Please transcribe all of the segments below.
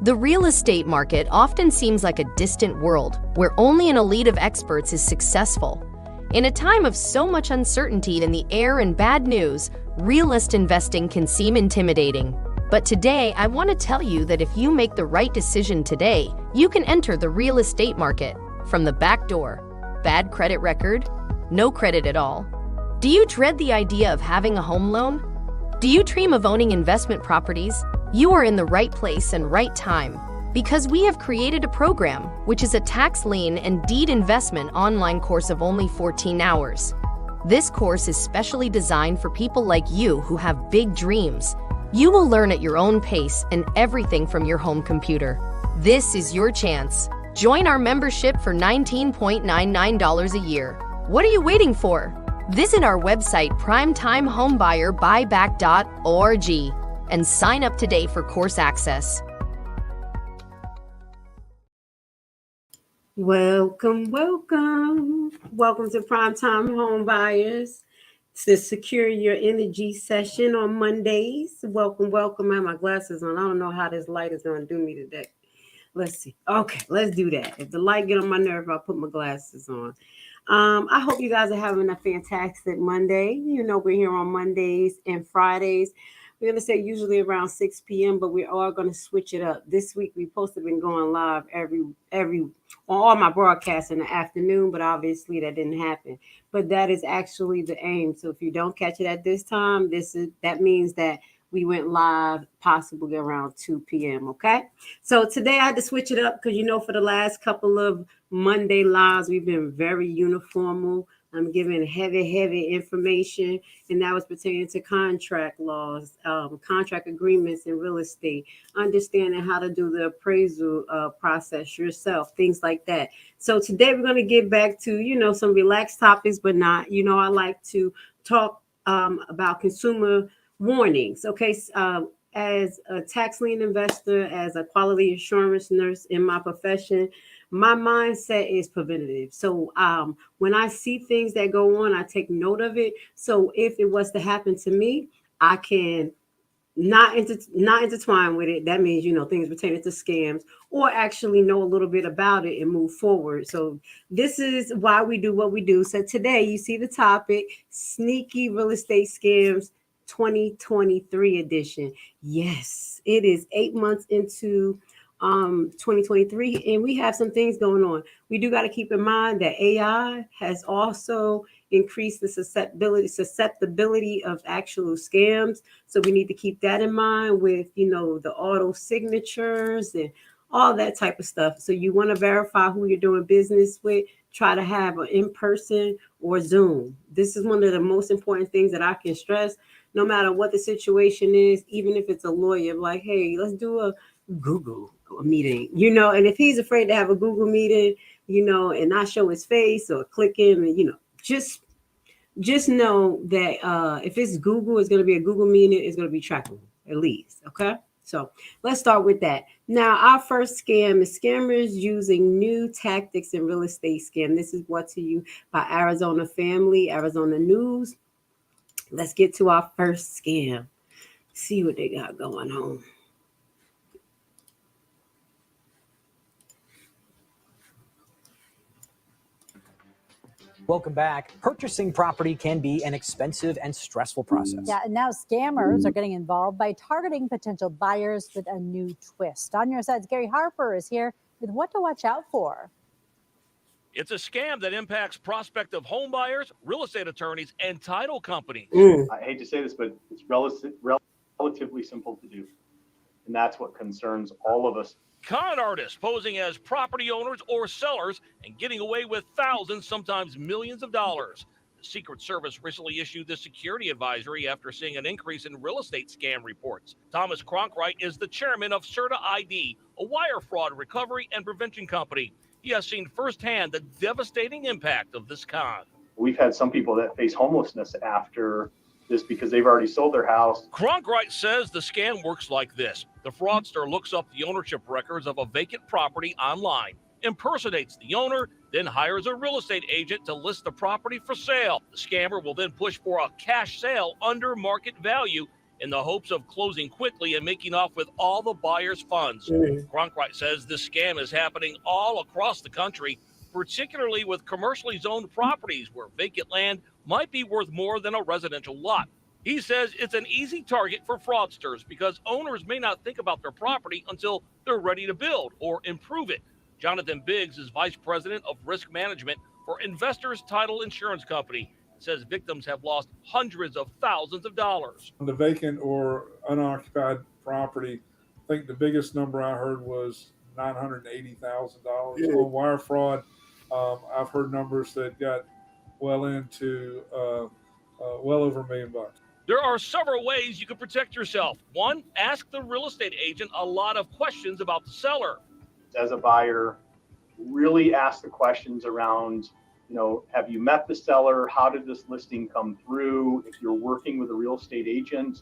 The real estate market often seems like a distant world where only an elite of experts is successful. In a time of so much uncertainty in the air and bad news, realist investing can seem intimidating. But today, I want to tell you that if you make the right decision today, you can enter the real estate market from the back door. Bad credit record? No credit at all. Do you dread the idea of having a home loan? Do you dream of owning investment properties? You are in the right place and right time, because we have created a program which is a tax lien and deed investment online course of only 14 hours. This course is specially designed for people like you who have big dreams. You will learn at your own pace and everything from your home computer. This is your chance. Join our membership for $19.99 a year. What are you waiting for? Visit our website primetimehomebuyerBuyback.org and sign up today for course access. Welcome to Primetime Home Buyers. It's the Secure Your Energy session on Mondays. Welcome. I have my glasses on. I don't know how this light is going to do me today. Let's see. Okay, let's do that. If the light get on my nerve, I'll put my glasses on. I hope you guys are having a fantastic Monday. You know, we're here on Mondays and Fridays. We're going to say usually around 6 p.m., but we are going to switch it up. This week, we're supposed to have been going live every on all my broadcasts in the afternoon, but obviously that didn't happen. But that is actually the aim. So if you don't catch it at this time, that means that we went live possibly around 2 p.m., okay? So today I had to switch it up because, you know, for the last couple of Monday lives, we've been very uniformal. I'm giving heavy information, and that was pertaining to contract laws, contract agreements in real estate, understanding how to do the appraisal process yourself, things like that. So today we're going to get back to, you know, some relaxed topics, but not, you know, I like to talk about consumer warnings. Okay. As a tax lien investor, as a quality assurance nurse in my profession, my mindset is preventative. So when I see things that go on, I take note of it. So if it was to happen to me, I can not intertwine with it. That means, you know, things pertaining to scams, or actually know a little bit about it and move forward. So this is why we do what we do. So today you see the topic, sneaky real estate scams 2023 edition. Yes, it is 8 months into 2023, and we have some things going on. We do got to keep in mind that AI has also increased the susceptibility of actual scams. So we need to keep that in mind with, you know, the auto signatures and all that type of stuff. So you want to verify who you're doing business with. Try to have an in-person or Zoom. This is one of the most important things that I can stress, no matter what the situation is, even if it's a lawyer, like, hey, let's do a Google meeting, you know, and if he's afraid to have a Google meeting, you know, and not show his face or click him, and, you know, just know that if it's Google, it's going to be a Google meeting, it's going to be trackable at least. Okay. So let's start with that. Now, our first scam is scammers using new tactics in real estate scam. This is brought to you by Arizona Family, Arizona News. Let's get to our first scam. See what they got going on. Welcome back. Purchasing property can be an expensive and stressful process. Yeah, and now scammers are getting involved by targeting potential buyers with a new twist. On your sides, Gary Harper is here with what to watch out for. It's a scam that impacts prospective home buyers, real estate attorneys, and title companies. I hate to say this, but it's relatively simple to do. And that's what concerns all of us. Con artists posing as property owners or sellers and getting away with thousands, sometimes millions of dollars. The Secret Service recently issued the security advisory after seeing an increase in real estate scam reports. Thomas Cronkright is the chairman of Certa ID, a wire fraud recovery and prevention company. He has seen firsthand the devastating impact of this con. We've had some people that face homelessness after this because they've already sold their house. Cronkright says the scam works like this. The fraudster looks up the ownership records of a vacant property online, impersonates the owner, then hires a real estate agent to list the property for sale. The scammer will then push for a cash sale under market value in the hopes of closing quickly and making off with all the buyer's funds. Cronkite says this scam is happening all across the country, particularly with commercially zoned properties where vacant land might be worth more than a residential lot. He says it's an easy target for fraudsters because owners may not think about their property until they're ready to build or improve it. Jonathan Biggs is vice president of risk management for Investors Title Insurance Company. Says victims have lost hundreds of thousands of dollars. On the vacant or unoccupied property, I think the biggest number I heard was $980,000 on wire fraud. I've heard numbers that got well into well over $1 million. There are several ways you can protect yourself. One, ask the real estate agent a lot of questions about the seller. As a buyer, really ask the questions around, have you met the seller? How did this listing come through? If you're working with a real estate agent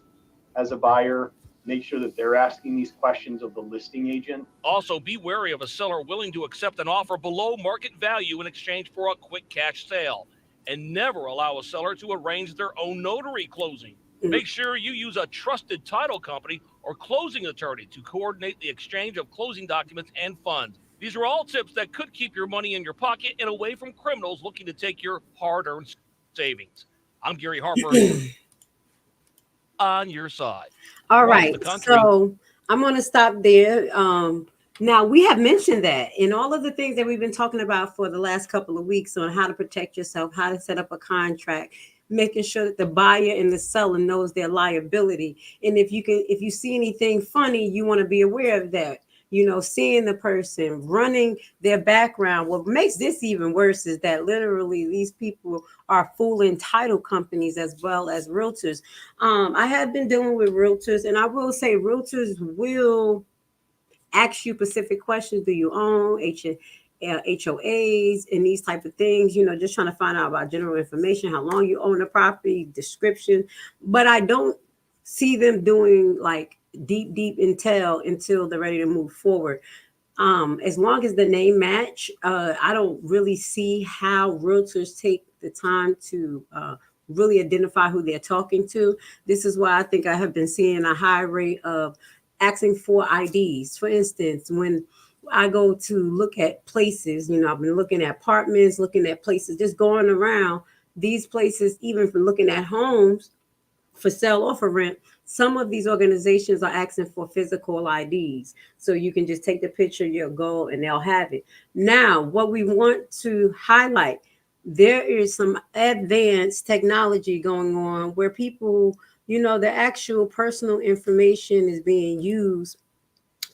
as a buyer, make sure that they're asking these questions of the listing agent. Also, be wary of a seller willing to accept an offer below market value in exchange for a quick cash sale. And never allow a seller to arrange their own notary closing. Make sure you use a trusted title company or closing attorney to coordinate the exchange of closing documents and funds. These are all tips that could keep your money in your pocket and away from criminals looking to take your hard-earned savings. I'm Gary Harper on your side. All right, so I'm going to stop there. Now, we have mentioned that in all of the things that we've been talking about for the last couple of weeks on how to protect yourself, how to set up a contract, making sure that the buyer and the seller knows their liability. And if you see anything funny, you want to be aware of that. Seeing the person, running their background. What makes this even worse is that literally these people are fooling title companies as well as realtors. I have been dealing with realtors, and I will say realtors will ask you specific questions. Do you own HOAs and these type of things, just trying to find out about general information, how long you own the property, description. But I don't see them doing like deep intel until they're ready to move forward. As long as the name match, I don't really see how realtors take the time to really identify who they're talking to. This is why I think I have been seeing a high rate of asking for IDs. For instance, when I go to look at places, I've been looking at apartments, looking at places, just going around these places, even for looking at homes for sale or for rent. Some of these organizations are asking for physical IDs. So you can just take the picture, you'll go and they'll have it. Now, what we want to highlight, there is some advanced technology going on where people, the actual personal information is being used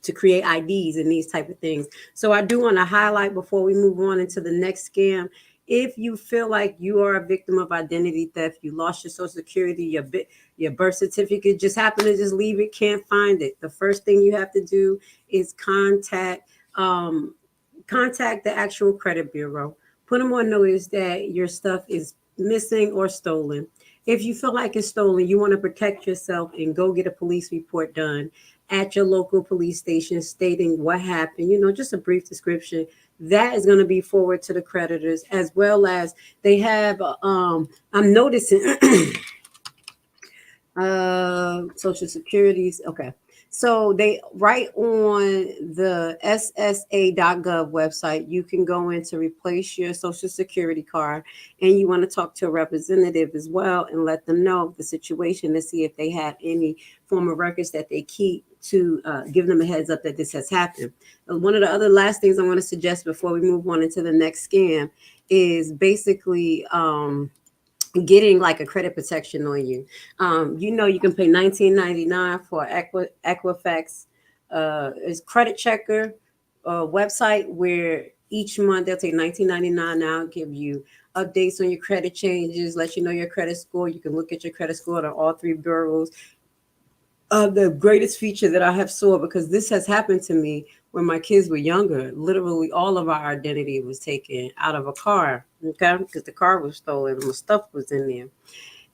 to create IDs and these type of things. So I do want to highlight before we move on into the next scam, if you feel like you are a victim of identity theft, you lost your social security, your birth certificate, just happen to just leave it, can't find it. The first thing you have to do is contact the actual credit bureau. Put them on notice that your stuff is missing or stolen. If you feel like it's stolen, you want to protect yourself and go get a police report done at your local police station stating what happened, just a brief description. That is going to be forwarded to the creditors, as well as they have, I'm noticing Social Security's, okay. So they right on the ssa.gov website, you can go in to replace your Social Security card, and you want to talk to a representative as well and let them know the situation to see if they have any form of records that they keep to give them a heads up that this has happened. One of the other last things I want to suggest before we move on into the next scam is basically getting like a credit protection on you. You can pay $19.99 for Equifax. It's Credit Checker website where each month they'll take $19.99 now, give you updates on your credit changes, let you know your credit score. You can look at your credit score on all three bureaus. The greatest feature that I have saw, because this has happened to me when my kids were younger, literally all of our identity was taken out of a car, okay? Because the car was stolen and my stuff was in there.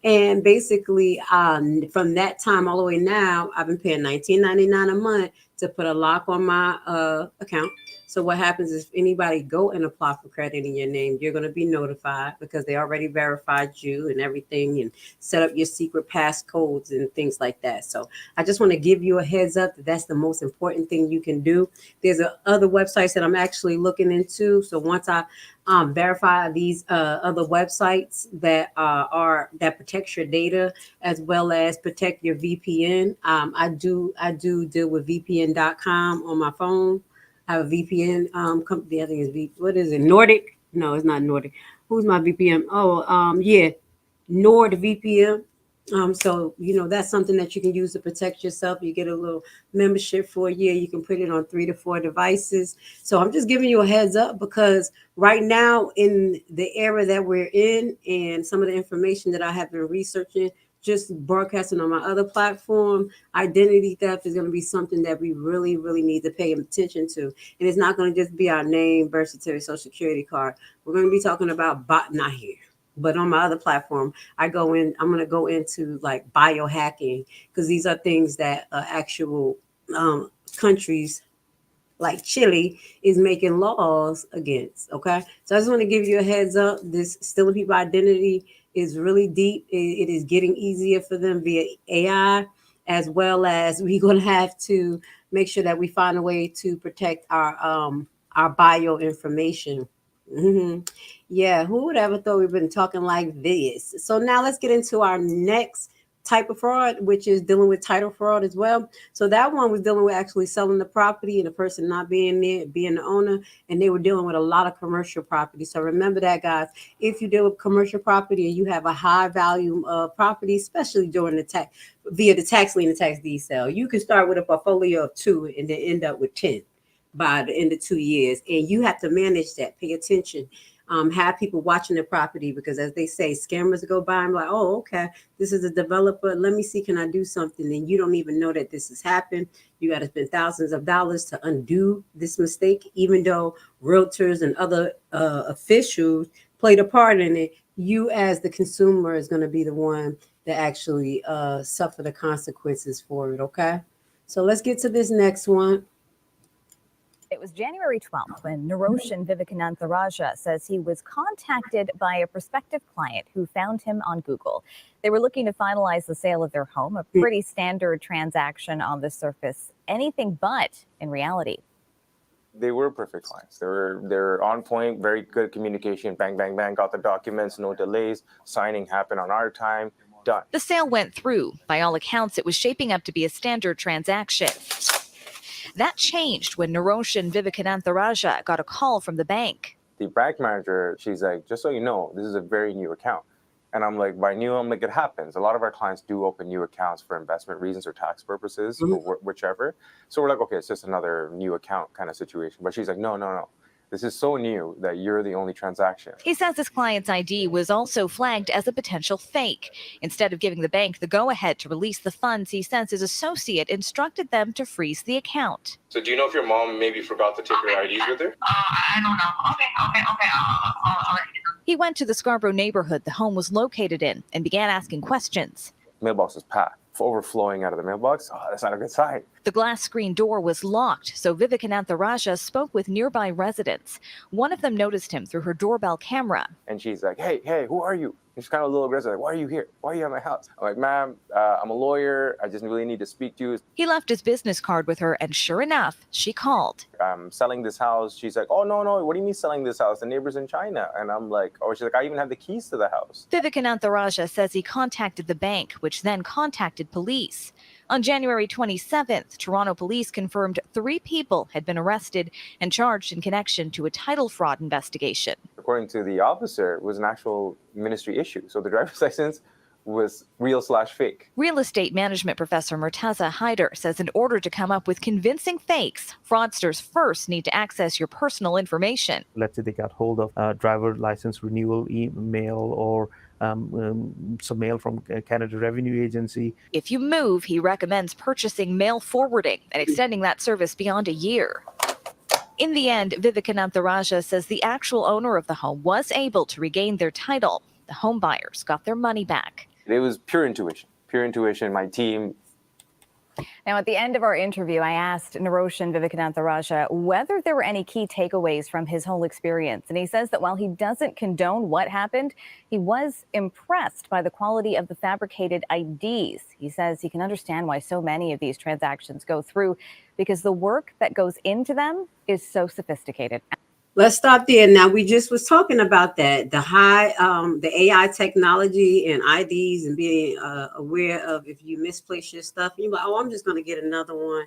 And basically, from that time all the way now, I've been paying $19.99 a month to put a lock on my account. So what happens is if anybody go and apply for credit in your name, you're going to be notified because they already verified you and everything and set up your secret passcodes and things like that. So I just want to give you a heads up that that's the most important thing you can do. There's other websites that I'm actually looking into. So once I verify these other websites that that protects your data as well as protect your VPN. I do deal with VPN.com on my phone. I have a VPN company. I think it's what is it? Nordic? No, it's not Nordic. Who's my VPN? Yeah, NordVPN. So that's something that you can use to protect yourself. You get a little membership for a year. You can put it on 3 to 4 devices. So I'm just giving you a heads up because right now in the era that we're in and some of the information that I have been researching, just broadcasting on my other platform, identity theft is going to be something that we really, really need to pay attention to. And it's not going to just be our name, birth certificate, social security card. We're going to be talking about not here. But on my other platform, I'm going to go into like biohacking because these are things that actual countries like Chile is making laws against. Okay. So I just want to give you a heads up. This stealing people identity is really deep. It is getting easier for them via AI, as well as we're going to have to make sure that we find a way to protect our bio information. Mm-hmm. Yeah, who would ever thought we've been talking like this? So now let's get into our next type of fraud, which is dealing with title fraud as well. So that one was dealing with actually selling the property and the person not being there, being the owner, and they were dealing with a lot of commercial property. So remember that, guys. If you deal with commercial property and you have a high volume of property, especially during the tax via the tax lien and tax deed sale, you can start with a portfolio of 2 and then end up with 10 by the end of 2 years. And you have to manage that. Pay attention. Have people watching the property because, as they say, scammers go by and be like, oh, okay, this is a developer. Let me see, can I do something? And you don't even know that this has happened. You got to spend thousands of dollars to undo this mistake, even though realtors and other officials played a part in it. You, as the consumer, is going to be the one that actually suffer the consequences for it. Okay, so let's get to this next one. It was January 12th when Naroshan Vivekanantha Raja says he was contacted by a prospective client who found him on Google. They were looking to finalize the sale of their home, a pretty standard transaction on the surface, anything but in reality. They were perfect clients. They're on point, very good communication, bang, bang, bang, got the documents, no delays, signing happened on our time, done. The sale went through. By all accounts, it was shaping up to be a standard transaction. That changed when Naroshan Vivekanantha Raja got a call from the bank. The branch manager, she's like, just so you know, this is a very new account. And I'm like, by new, I'm like, it happens. A lot of our clients do open new accounts for investment reasons or tax purposes, or whichever. So we're like, okay, it's just another new account kind of situation. But she's like, no. This is so new that you're the only transaction. He says his client's ID was also flagged as a potential fake. Instead of giving the bank the go-ahead to release the funds, he says his associate instructed them to freeze the account. So do you know if your mom maybe forgot to take her IDs with her? I don't know. Okay. I'll let you know. He went to the Scarborough neighborhood the home was located in and began asking questions. Mailbox was packed, overflowing out of the mailbox. Oh, that's not a good sign. The glass screen door was locked, so Vivekanantha Raja spoke with nearby residents. One of them noticed him through her doorbell camera. And she's like, hey, who are you? And she's kind of a little aggressive, like, why are you here? Why are you at my house? I'm like, ma'am, I'm a lawyer. I just really need to speak to you. He left his business card with her, and sure enough, she called. I'm selling this house. She's like, oh, no, what do you mean selling this house? The neighbor's in China. And I'm like, oh, she's like, I even have the keys to the house. Vivekanantha Raja says he contacted the bank, which then contacted police. On January 27th, Toronto police confirmed 3 people had been arrested and charged in connection to a title fraud investigation. According to the officer, it was an actual ministry issue. So the driver's license was real/fake. Real estate management professor Murtaza Haider says in order to come up with convincing fakes, fraudsters first need to access your personal information. Let's say they got hold of a driver license renewal email or some mail from Canada Revenue Agency. If you move, he recommends purchasing mail forwarding and extending that service beyond a year. In the end, Vivekanantha Raja says the actual owner of the home was able to regain their title. The home buyers got their money back. It was pure intuition. My team Now, at the end of our interview, I asked Naroshan Vivekanantha Raja whether there were any key takeaways from his whole experience. And he says that while he doesn't condone what happened, he was impressed by the quality of the fabricated IDs. He says he can understand why so many of these transactions go through because the work that goes into them is so sophisticated. Let's stop there. Now, we just was talking about that, the AI technology and IDs and being aware of if you misplace your stuff, you're like, oh, I'm just going to get another one.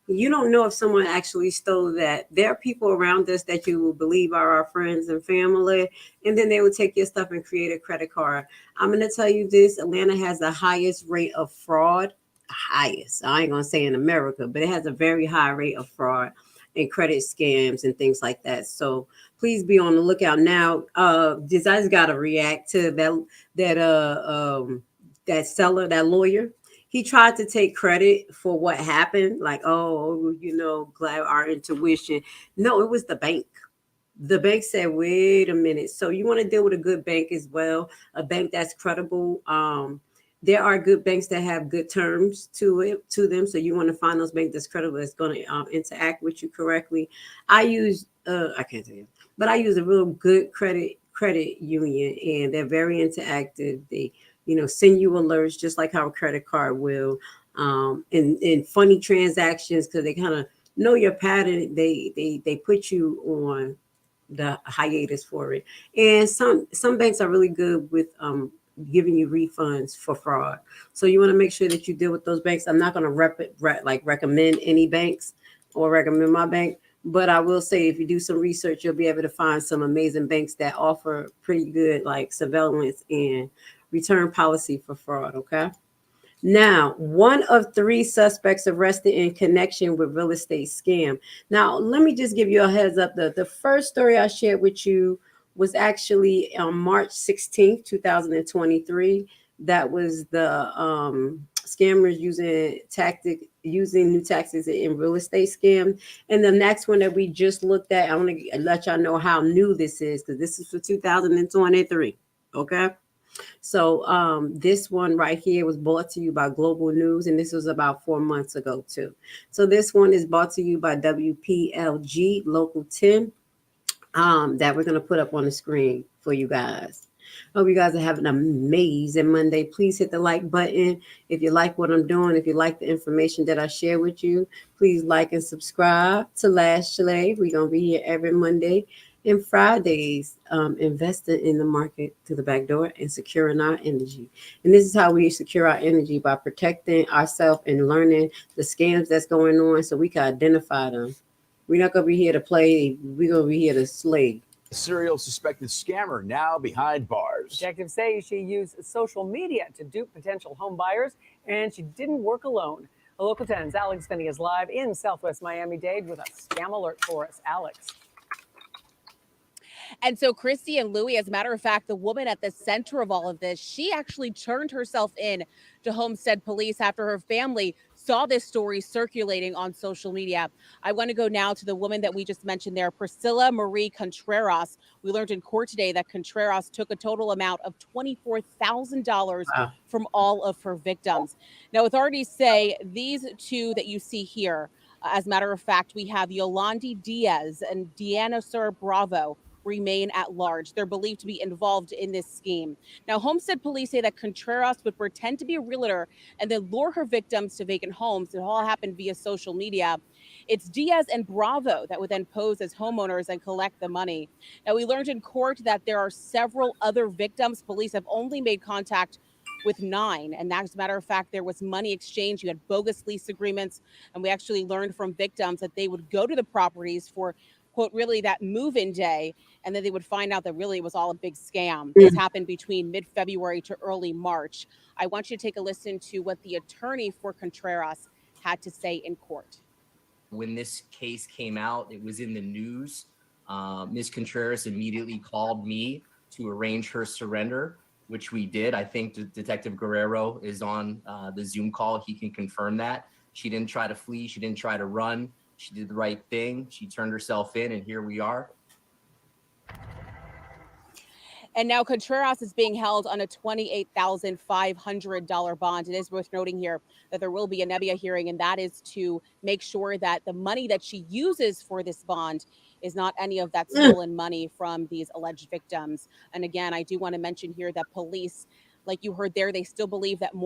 You don't know if someone actually stole that. There are people around us that you will believe are our friends and family, and then they will take your stuff and create a credit card. I'm going to tell you this, Atlanta has the highest rate of fraud, highest. I ain't going to say in America, but it has a very high rate of fraud and credit scams and things like that. So please be on the lookout. Now, I just got to react to that seller, that lawyer. He tried to take credit for what happened. Like, oh, glad our intuition. No, it was the bank. The bank said, wait a minute. So you want to deal with a good bank as well, a bank that's credible. There are good banks that have good terms to them. So you want to find those banks that's credible, that's going to interact with you correctly. I use, I can't tell you, but I use a real good credit union, and they're very interactive. They, send you alerts just like how a credit card will, and funny transactions because they kind of know your pattern. They put you on the hiatus for it. And some banks are really good with giving you refunds for fraud. So you want to make sure that you deal with those banks. I'm not going to recommend any banks or recommend my bank, but I will say if you do some research, you'll be able to find some amazing banks that offer pretty good like surveillance and return policy for fraud. Okay. Now, 1 of 3 suspects arrested in connection with real estate scam. Now, let me just give you a heads up. The first story I shared with you was actually on March 16th, 2023. That was the scammers using new tactics in real estate scam. And the next one that we just looked at, I want to let y'all know how new this is because this is for 2023. Okay. So this one right here was brought to you by Global News, and this was about 4 months ago too. So this one is brought to you by WPLG Local 10. That we're going to put up on the screen for you guys. Hope you guys are having an amazing Monday. Please hit the like button if you like what I'm doing. If you like the information that I share with you, please like and subscribe to Last Chalet. We're going to be here every Monday and Fridays, investing in the market through the back door and securing our energy. And this is how we secure our energy, by protecting ourselves and learning the scams that's going on so we can identify them. We're not going to be here to play. We're going to be here to slay. Serial suspected scammer now behind bars. Detectives say she used social media to dupe potential home buyers, and she didn't work alone. A Local 10's Alex Finney is live in Southwest Miami-Dade with a scam alert for us. Alex. And so Christy and Louie, as a matter of fact, the woman at the center of all of this, she actually turned herself in to Homestead Police after her family saw this story circulating on social media. I want to go now to the woman that we just mentioned there, Priscilla Marie Contreras. We learned in court today that Contreras took a total amount of $24,000 from all of her victims. Now, authorities say these two that you see here, as a matter of fact, we have Yolandi Diaz and Deanna Sir Bravo, remain at large. They're believed to be involved in this scheme. Now, Homestead Police say that Contreras would pretend to be a realtor and then lure her victims to vacant homes. It all happened via social media. It's Diaz and Bravo that would then pose as homeowners and collect the money. Now, we learned in court that there are several other victims. Police have only made contact with 9. And as a matter of fact, there was money exchange. You had bogus lease agreements. And we actually learned from victims that they would go to the properties for, quote, really that move-in day, and then they would find out that really it was all a big scam. This happened between mid-February to early March. I want you to take a listen to what the attorney for Contreras had to say in court. When this case came out, it was in the news. Ms. Contreras immediately called me to arrange her surrender, which we did. I think Detective Guerrero is on the Zoom call. He can confirm that. She didn't try to flee. She didn't try to run. She did the right thing. She turned herself in, and here we are. And now Contreras is being held on a $28,500 bond. It is worth noting here that there will be a Nebbia hearing, and that is to make sure that the money that she uses for this bond is not any of that stolen money from these alleged victims. And again, I do want to mention here that police, like you heard there, they still believe that there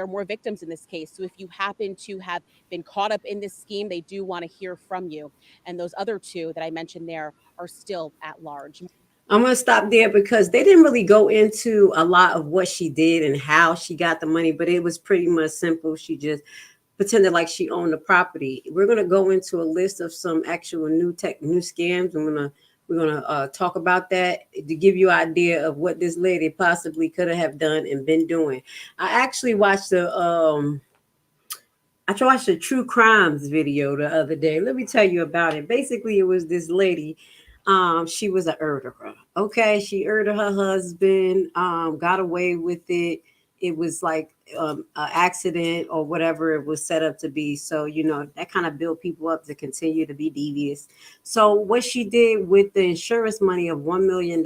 are more victims in this case. So if you happen to have been caught up in this scheme, they do want to hear from you. And those other two that I mentioned there are still at large. I'm going to stop there because they didn't really go into a lot of what she did and how she got the money, but it was pretty much simple. She just pretended like she owned the property. We're going to go into a list of some actual new scams. We're gonna talk about that to give you an idea of what this lady possibly could have done and been doing. I actually watched a true crimes video the other day. Let me tell you about it. Basically, it was this lady. She was an murderer. Okay, she murdered her husband. Got away with it. It was like an accident or whatever it was set up to be. So, that kind of built people up to continue to be devious. So what she did with the insurance money of $1 million,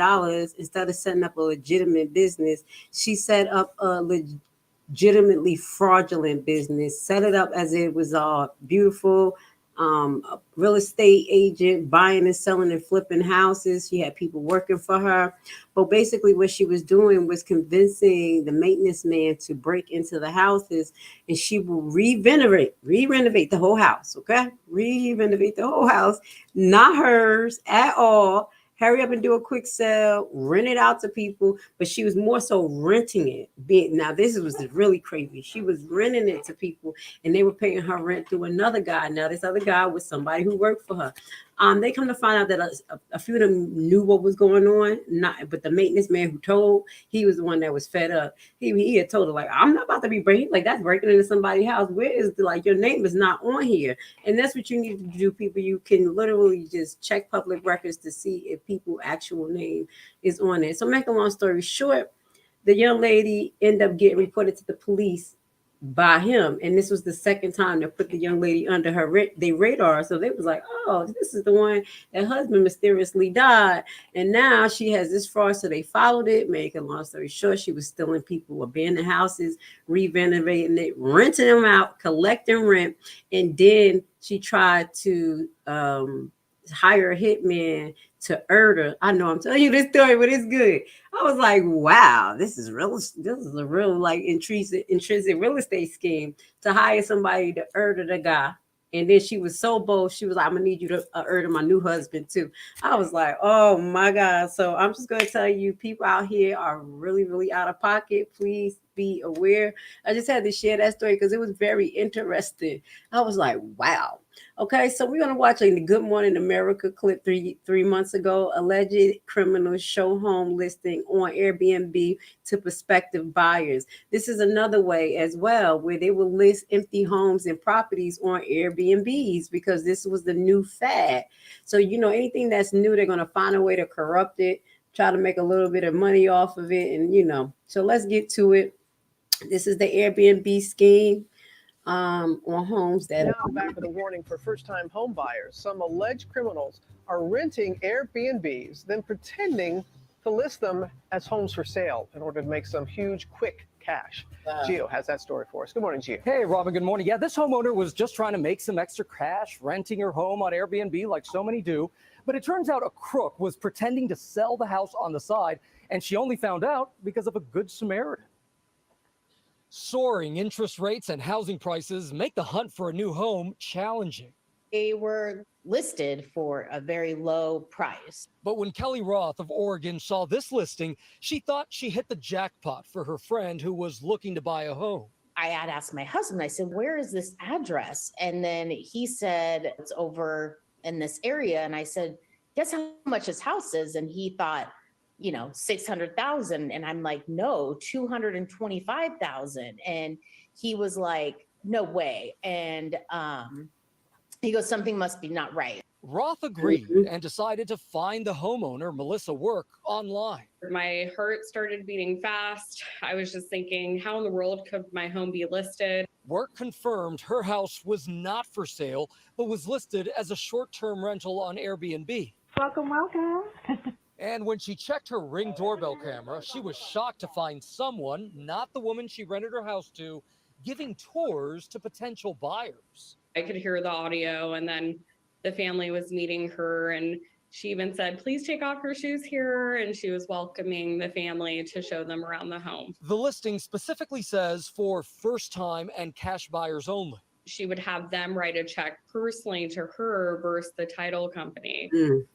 instead of setting up a legitimate business, she set up a legitimately fraudulent business, set it up as it was beautiful. A real estate agent buying and selling and flipping houses. She had people working for her. But basically what she was doing was convincing the maintenance man to break into the houses, and she will re-renovate the whole house. Okay. Re-renovate the whole house. Not hers at all. Hurry up and do a quick sale, rent it out to people. But she was more so renting it. Now, this was really crazy. She was renting it to people, and they were paying her rent through another guy. Now, this other guy was somebody who worked for her. They come to find out that a few of them knew what was going on, but the maintenance man who told, he was the one that was fed up. He had told her, like, I'm not about to be breaking, like, that's breaking into somebody's house. Where is your name is not on here. And that's what you need to do, people. You can literally just check public records to see if people's actual name is on it. So make a long story short, the young lady ended up getting reported to the police by him, and this was the second time they put the young lady under their radar. So they was like, oh, this is the one that husband mysteriously died, and now she has this fraud. So they followed it. Make a long story short, she was stealing people, abandoned houses, re-renovating it, renting them out, collecting rent, and then she tried to hire a hitman to murder. I know I'm telling you this story, but it's good. I was like, wow, this is real. This is a real like intrinsic real estate scheme to hire somebody to murder the guy. And then she was so bold. She was like, I'm gonna need you to murder my new husband too. I was like, oh my God. So I'm just gonna tell you, people out here are really, really out of pocket. Please be aware. I just had to share that story because it was very interesting. I was like, wow. Okay, so we're gonna watch a Good Morning America clip three months ago. Alleged criminals show home listing on Airbnb to prospective buyers. This is another way as well where they will list empty homes and properties on Airbnbs because this was the new fad. So anything that's new, they're gonna find a way to corrupt it, try to make a little bit of money off of it, and So let's get to it. This is the Airbnb scheme. On homes that now back with a warning for first-time home buyers. Some alleged criminals are renting Airbnbs, then pretending to list them as homes for sale in order to make some huge quick cash. Gio has that story for us. Good morning, Gio. Hey, Robin, good morning. Yeah, this homeowner was just trying to make some extra cash, renting her home on Airbnb like so many do. But it turns out a crook was pretending to sell the house on the side, and she only found out because of a good Samaritan. Soaring interest rates and housing prices make the hunt for a new home challenging. They were listed for a very low price. But when Kelly Roth of Oregon saw this listing, she thought she hit the jackpot for her friend who was looking to buy a home. I had asked my husband, I said, where is this address? And then he said, it's over in this area. And I said, guess how much his house is? And he thought, 600,000. And I'm like, no, 225,000. And he was like, no way. And he goes, something must be not right. Roth agreed and decided to find the homeowner, Melissa Work, online. My heart started beating fast. I was just thinking, how in the world could my home be listed? Work confirmed her house was not for sale, but was listed as a short-term rental on Airbnb. Welcome, welcome. And when she checked her Ring doorbell camera, she was shocked to find someone, not the woman she rented her house to, giving tours to potential buyers. I could hear the audio, and then the family was meeting her, and she even said, "Please take off your shoes here." And she was welcoming the family to show them around the home. The listing specifically says for first-time and cash buyers only. She would have them write a check personally to her versus the title company,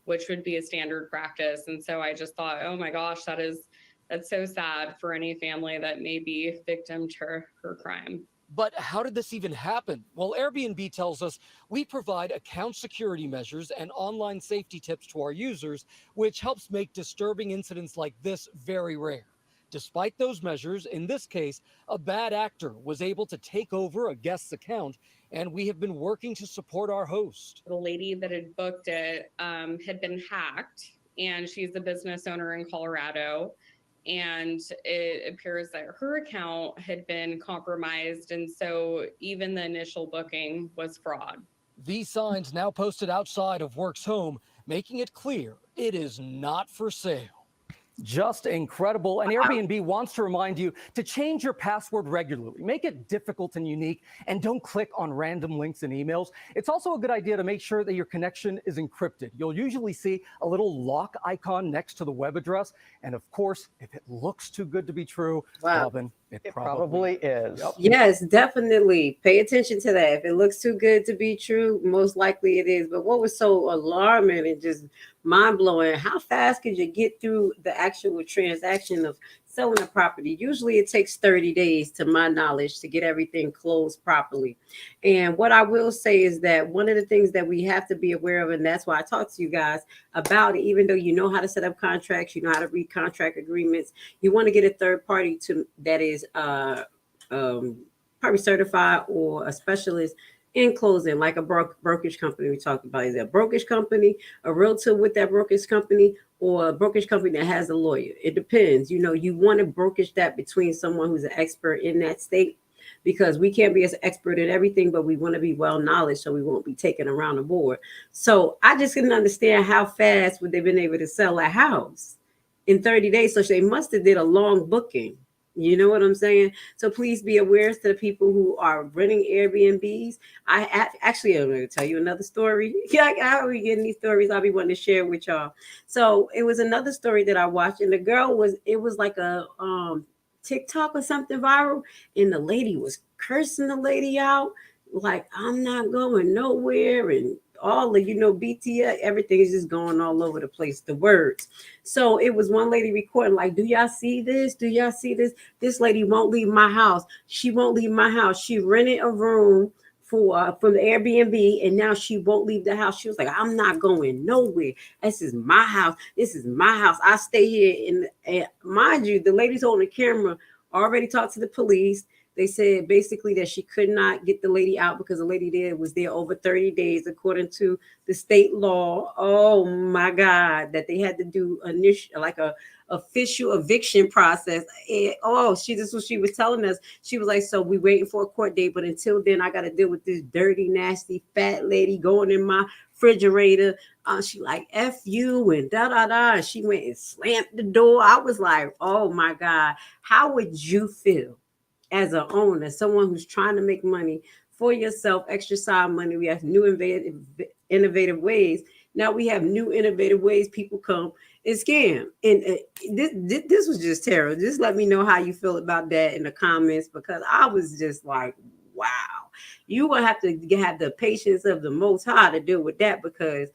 which would be a standard practice. And so I just thought, oh my gosh, that's so sad for any family that may be victim to her crime. But how did this even happen? Well, Airbnb tells us we provide account security measures and online safety tips to our users, which helps make disturbing incidents like this very rare. Despite those measures, in this case, a bad actor was able to take over a guest's account, and we have been working to support our host. The lady that had booked it had been hacked, and she's a business owner in Colorado. And it appears that her account had been compromised. And so even the initial booking was fraud. These signs now posted outside of Work's home, making it clear it is not for sale. Just incredible. And Airbnb wants to remind you to change your password regularly. Make it difficult and unique, and don't click on random links in emails. It's also a good idea to make sure that your connection is encrypted. You'll usually see a little lock icon next to the web address. And of course, if it looks too good to be true, Robin, it probably is. Yep. Yes, definitely. Pay attention to that. If it looks too good to be true, most likely it is. But what was so alarming and just mind-blowing, how fast could you get through the actual transaction of selling a property? Usually it takes 30 days, to my knowledge, to get everything closed properly. And what I will say is that one of the things that we have to be aware of, and that's why I talk to you guys about it, even though you know how to set up contracts, you know how to read contract agreements, you want to get a third party to that is probably certified or a specialist in closing, like a brokerage company we talked about. Is it a brokerage company, a realtor with that brokerage company, or a brokerage company that has a lawyer? It depends. You know, you want to brokerage that between someone who's an expert in that state, because we can't be as expert in everything, but we want to be well knowledge so we won't be taken around the board. So I just couldn't understand how fast would they been able to sell a house in 30 days. So they must have did a long booking. You know what I'm saying? So please be aware to the people who are renting Airbnbs. I'm going to tell you another story. Yeah, how are we getting these stories? I'll be wanting to share with y'all. So it was another story that I watched, and the girl it was like a TikTok or something viral, and the lady was cursing the lady out like, I'm not going nowhere, and all of, BTS, everything is just going all over the place, the words. So it was one lady recording, like, do y'all see this? Do y'all see this? This lady won't leave my house. She won't leave my house. She rented a room from the Airbnb, and now she won't leave the house. She was like, I'm not going nowhere. This is my house. This is my house. I stay here. And mind you, the ladies on the camera already talked to the police. They said basically that she could not get the lady out because the lady was there over 30 days, according to the state law. Oh my God, that they had to do a official eviction process. And, this is what she was telling us. She was like, so we waiting for a court date, but until then, I got to deal with this dirty, nasty, fat lady going in my refrigerator. She like, F you and da-da-da. And she went and slammed the door. I was like, oh my God, how would you feel as an owner, someone who's trying to make money for yourself, extra side money? We have new innovative ways. Now we have new innovative ways people come and scam. And this was just terrible. Just let me know how you feel about that in the comments, because I was just like, wow. You will have to have the patience of the Most High to deal with that, because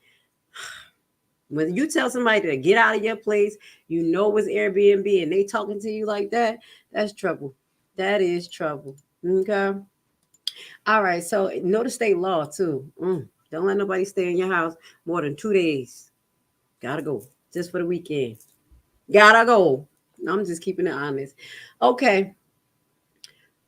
when you tell somebody to get out of your place, you know it's Airbnb, and they talking to you like that, that's trouble. That is trouble. Okay. All right. So know the state law too. Don't let nobody stay in your house more than 2 days. Gotta go. Just for the weekend. Gotta go. I'm just keeping it honest. Okay.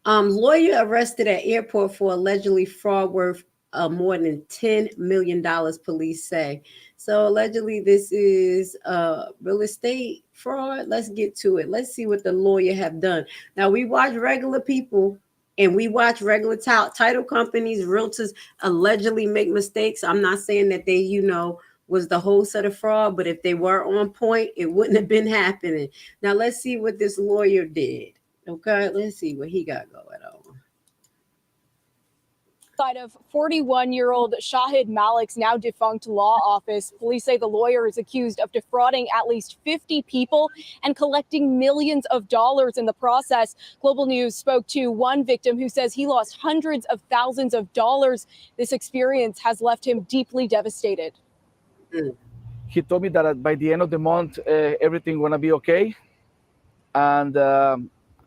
Lawyer arrested at airport for allegedly fraud worth more than $10 million, police say. So allegedly this is real estate fraud. Let's get to it. Let's see what the lawyer have done. Now, we watch regular people and we watch regular title companies, realtors allegedly make mistakes. I'm not saying that they, was the whole set of fraud, but if they were on point, it wouldn't have been happening. Now let's see what this lawyer did. Okay, let's see what he got going on. Side of 41-year-old Shahid Malik's now defunct law office. Police say the lawyer is accused of defrauding at least 50 people and collecting millions of dollars in the process. Global News spoke to one victim who says he lost hundreds of thousands of dollars. This experience has left him deeply devastated. He told me that by the end of the month, everything gonna be okay. And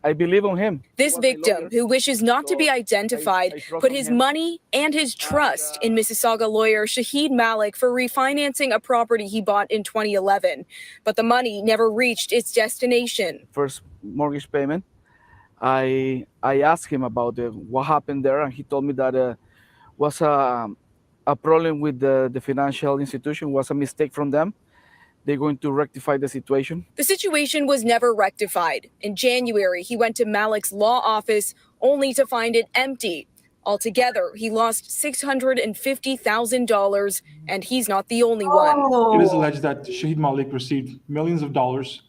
I believe on him. This victim, who wishes not to be identified, put his money and his trust in Mississauga lawyer Shahid Malik for refinancing a property he bought in 2011. But the money never reached its destination. First mortgage payment, I asked him about what happened there, and he told me that was a problem with the financial institution, was a mistake from them. They're going to rectify the situation. The situation was never rectified. In January, he went to Malik's law office only to find it empty. Altogether, he lost $650,000, and he's not the only one. It is alleged that Shahid Malik received millions of dollars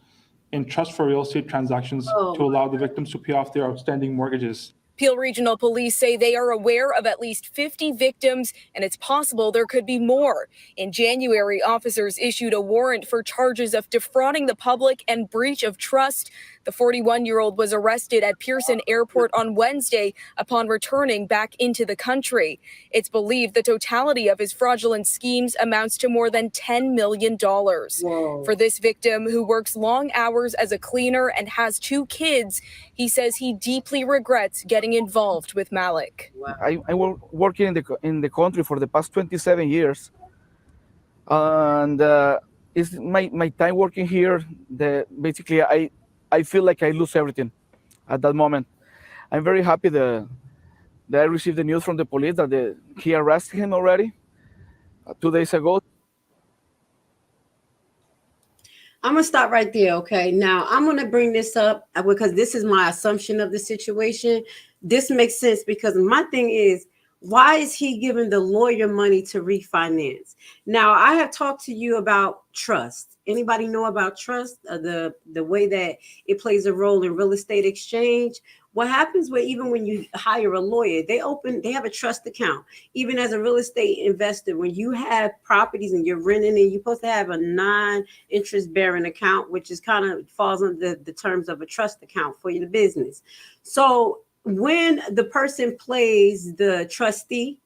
in trust for real estate transactions to allow the victims to pay off their outstanding mortgages. Peel Regional Police say they are aware of at least 50 victims, and it's possible there could be more. In January, officers issued a warrant for charges of defrauding the public and breach of trust. The 41-year-old was arrested at Pearson Airport on Wednesday upon returning back into the country. It's believed the totality of his fraudulent schemes amounts to more than $10 million. For this victim, who works long hours as a cleaner and has 2 kids, he says he deeply regrets getting involved with Malik. I working in the country for the past 27 years, and it's my time working here. Basically, I feel like I lose everything at that moment. I'm very happy that I received the news from the police that he arrested him already 2 days ago. I'm going to stop right there, okay? Now, I'm going to bring this up because this is my assumption of the situation. This makes sense because my thing is, why is he giving the lawyer money to refinance? Now, I have talked to you about trust. Anybody know about trust? The way that it plays a role in real estate exchange? What happens even when you hire a lawyer, they have a trust account. Even as a real estate investor, when you have properties and you're renting, and you're supposed to have a non-interest bearing account, which is kind of falls under the terms of a trust account for your business. So when the person plays the trustee,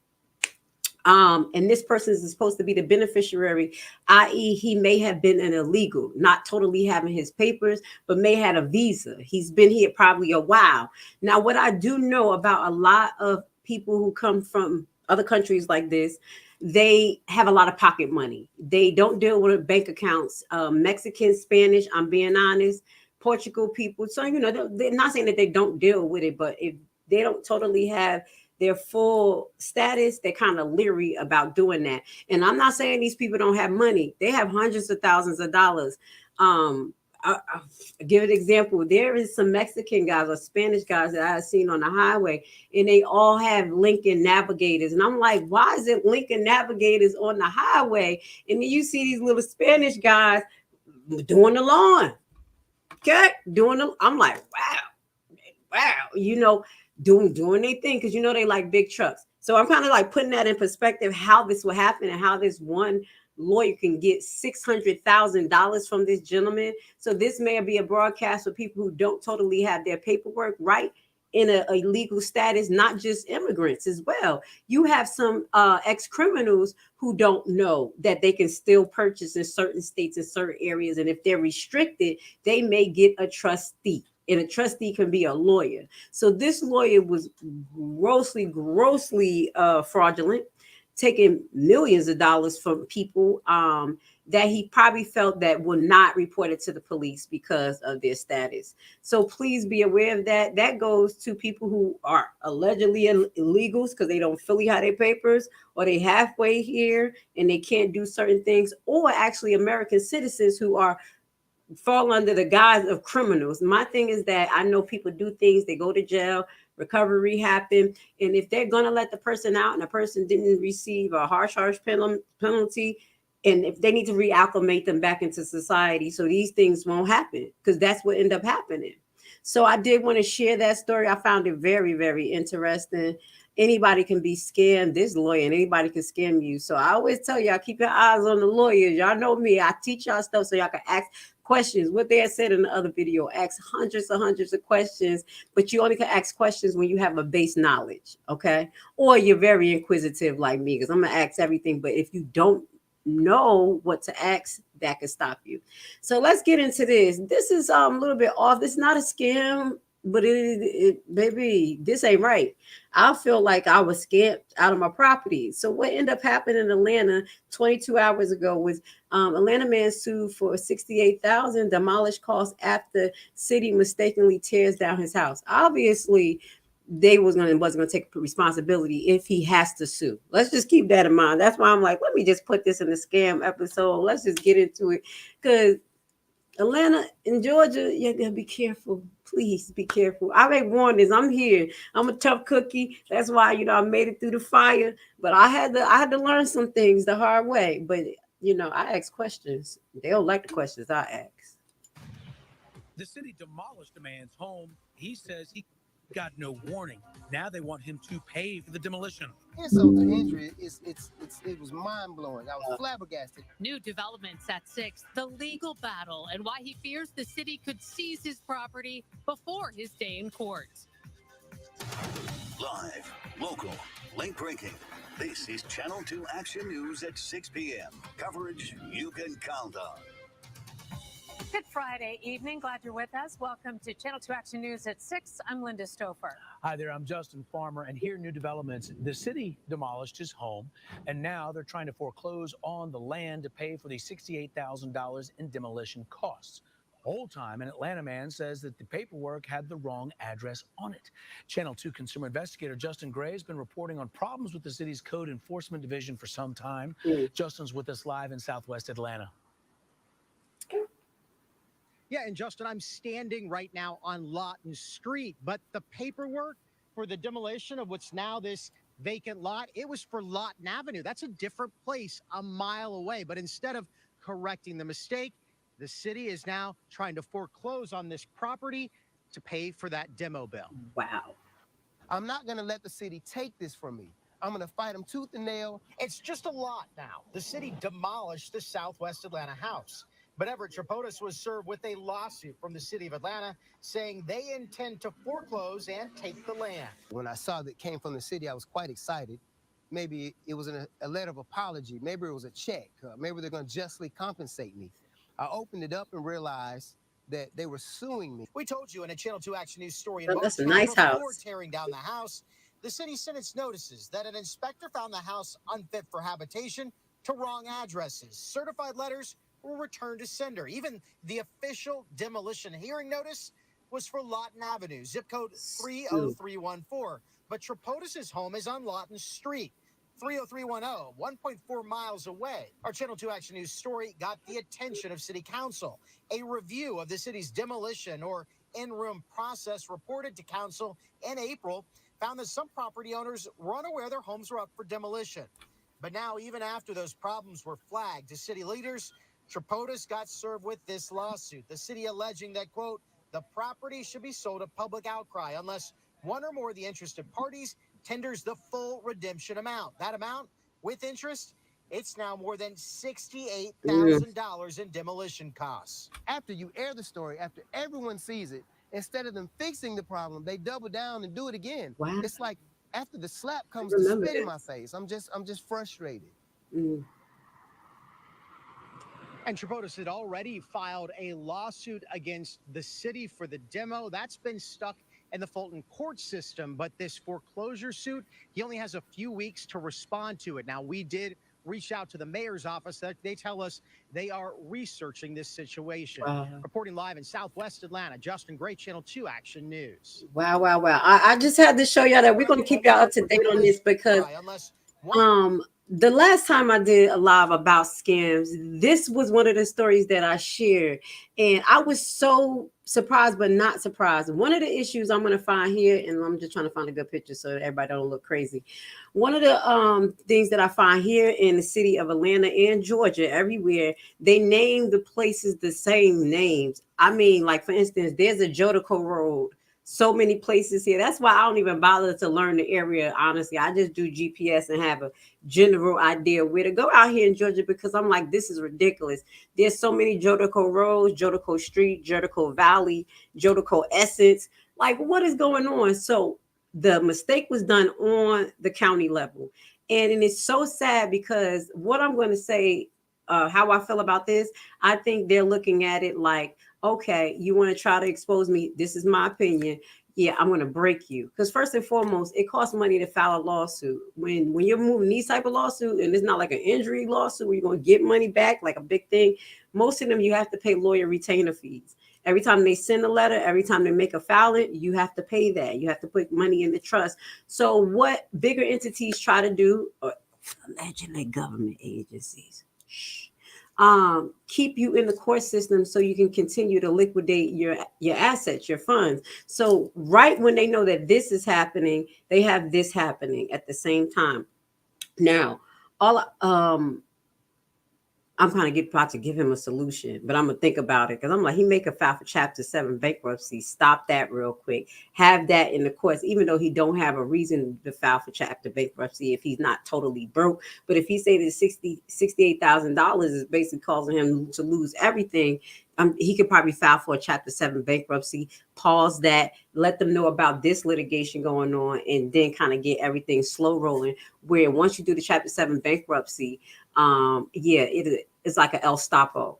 and this person is supposed to be the beneficiary, i.e. he may have been an illegal, not totally having his papers, but may have a visa. He's been here probably a while. Now, what I do know about a lot of people who come from other countries like this, they have a lot of pocket money. They don't deal with bank accounts. Mexican, Spanish, I'm being honest, Portugal people. So, they're not saying that they don't deal with it, but if they don't totally have their full status, they're kind of leery about doing that. And I'm not saying these people don't have money. They have hundreds of thousands of dollars. I'll give an example. There is some Mexican guys or Spanish guys that I've seen on the highway, and they all have Lincoln Navigators. And I'm like, why is it Lincoln Navigators on the highway? And then you see these little Spanish guys doing the lawn. Okay, I'm like, wow, doing their thing, because they like big trucks. So I'm kind of like putting that in perspective, how this will happen and how this one lawyer can get $600,000 from this gentleman. So this may be a broadcast for people who don't totally have their paperwork right in a legal status, not just immigrants as well. You have some ex-criminals who don't know that they can still purchase in certain states and certain areas. And if they're restricted, they may get a trustee. And a trustee can be a lawyer. So this lawyer was grossly fraudulent, taking millions of dollars from people that he probably felt that would not report it to the police because of their status. So please be aware of that. That goes to people who are allegedly illegals because they don't fully have their papers, or they halfway here and they can't do certain things, or actually American citizens who fall under the guise of criminals. My thing is that I know people do things, they go to jail, recovery happen, and if they're going to let the person out and the person didn't receive a harsh penalty, And if they need to reacclimate them back into society so these things won't happen, because that's what ended up happening. So I did want to share that story. I found it very, very interesting. Anybody can be scammed. This lawyer, and anybody can scam you. So I always tell y'all, keep your eyes on the lawyers. Y'all know me. I teach y'all stuff so y'all can ask questions. What they had said in the other video, ask hundreds of questions, but you only can ask questions when you have a base knowledge, okay? Or you're very inquisitive like me, because I'm going to ask everything. But if you don't know what to ask, that could stop you. So let's get into this. This is a little bit off. This is not a scam, but baby, this ain't right. I feel like I was scammed out of my property. So what ended up happening in Atlanta 22 hours ago was Atlanta man sued for $68,000 demolished costs after city mistakenly tears down his house. Obviously, they wasn't gonna take responsibility if he has to sue. Let's just keep that in mind. That's why I'm like, let me just put this in the scam episode. Let's just get into it, because Atlanta and Georgia, you gotta be careful. Please be careful. I may warn this. I'm here. I'm a tough cookie. That's why, I made it through the fire. But I had to learn some things the hard way. But I ask questions. They don't like the questions I ask. The city demolished a man's home. He says he got no warning. Now they want him to pay for the demolition. Insult to injury, it was mind-blowing. I was flabbergasted. New developments at 6, the legal battle and why he fears the city could seize his property before his day in court. Live, local, late-breaking. This is Channel 2 Action News at 6 p.m. Coverage you can count on. Good Friday evening. Glad you're with us. Welcome to Channel 2 Action News at 6. I'm Linda Stouffer. Hi there, I'm Justin Farmer, and here are new developments. The city demolished his home, and now they're trying to foreclose on the land to pay for the $68,000 in demolition costs. Old time, an Atlanta man says that the paperwork had the wrong address on it. Channel 2 consumer investigator Justin Gray has been reporting on problems with the city's code enforcement division for some time. Justin's with us live in Southwest Atlanta. Yeah, and Justin, I'm standing right now on Lawton Street, but the paperwork for the demolition of what's now this vacant lot, it was for Lawton Avenue. That's a different place a mile away. But instead of correcting the mistake, the city is now trying to foreclose on this property to pay for that demo bill. Wow. I'm not going to let the city take this from me. I'm going to fight them tooth and nail. It's just a lot now. The city demolished the Southwest Atlanta house. But Everett Tripodis was served with a lawsuit from the city of Atlanta saying they intend to foreclose and take the land. When I saw that it came from the city, I was quite excited. Maybe it was a letter of apology. Maybe it was a check. Maybe they're going to justly compensate me. I opened it up and realized that they were suing me. We told you in a Channel 2 Action News story Oh, that's a nice house. Before tearing down the house, the city sent its notices that an inspector found the house unfit for habitation to wrong addresses. Certified letters were returned to sender. Even the official demolition hearing notice was for Lawton Avenue, zip code 30314. But Tripodis' home is on Lawton Street, 30310, 1.4 miles away. Our Channel 2 Action News story got the attention of City Council. A review of the city's demolition or in-room process reported to Council in April found that some property owners were unaware their homes were up for demolition. But now, even after those problems were flagged to city leaders, Tripodis got served with this lawsuit, the city alleging that, quote, the property should be sold at public outcry unless one or more of the interested parties tenders the full redemption amount. That amount, with interest, it's now more than $68,000 in demolition costs. After you air the story, after everyone sees it, instead of them fixing the problem, they double down and do it again. Wow. It's like after the slap comes the spit in my face. I'm just frustrated. And Tripodis had already filed a lawsuit against the city for the demo. That's been stuck in the Fulton court system. But this foreclosure suit, he only has a few weeks to respond to it. Now, we did reach out to the mayor's office. They tell us they are researching this situation. Wow. Reporting live in Southwest Atlanta, Justin Gray, Channel 2 Action News. Wow. I just had to show y'all that we're going to keep y'all up to date on this, because the last time I did a live about scams, this was one of the stories that I shared. And I was so surprised but not surprised. One of the issues I'm going to find here, and I'm just trying to find a good picture so that everybody don't look crazy. One of the things that I find here in the city of Atlanta and Georgia, everywhere, they name the places the same names. I mean, like, for instance, there's a Jodico Road. So many places here. That's why I don't even bother to learn the area. Honestly, I just do GPS and have a general idea where to go out here in Georgia, because I'm like, this is ridiculous. There's so many Jodico Roads, Jodico Street, Jodico Valley, Jodico Essence. Like, what is going on? So the mistake was done on the county level. And it's so sad, because what I'm going to say, how I feel about this, I think they're looking at it like, okay, you want to try to expose me? This is my opinion. Yeah, I'm going to break you. Because first and foremost, it costs money to file a lawsuit. When you're moving these type of lawsuit, and it's not like an injury lawsuit where you're going to get money back, like a big thing. Most of them, you have to pay lawyer retainer fees. Every time they send a letter, every time they make a filing, you have to pay that. You have to put money in the trust. So what bigger entities try to do, or allegedly government agencies, keep you in the court system so you can continue to liquidate your assets, your funds. So right when they know that this is happening, they have this happening at the same time. Now, I'm kind of about to give him a solution, but I'm gonna think about it, because I'm like, he make a file for Chapter 7 bankruptcy. Stop that real quick. Have that in the courts, even though he don't have a reason to file for Chapter bankruptcy if he's not totally broke. But if he say that $68,000 is basically causing him to lose everything, he could probably file for a Chapter 7 bankruptcy. Pause that. Let them know about this litigation going on, and then kind of get everything slow rolling. Where once you do the Chapter 7 bankruptcy, it's like an El Stapo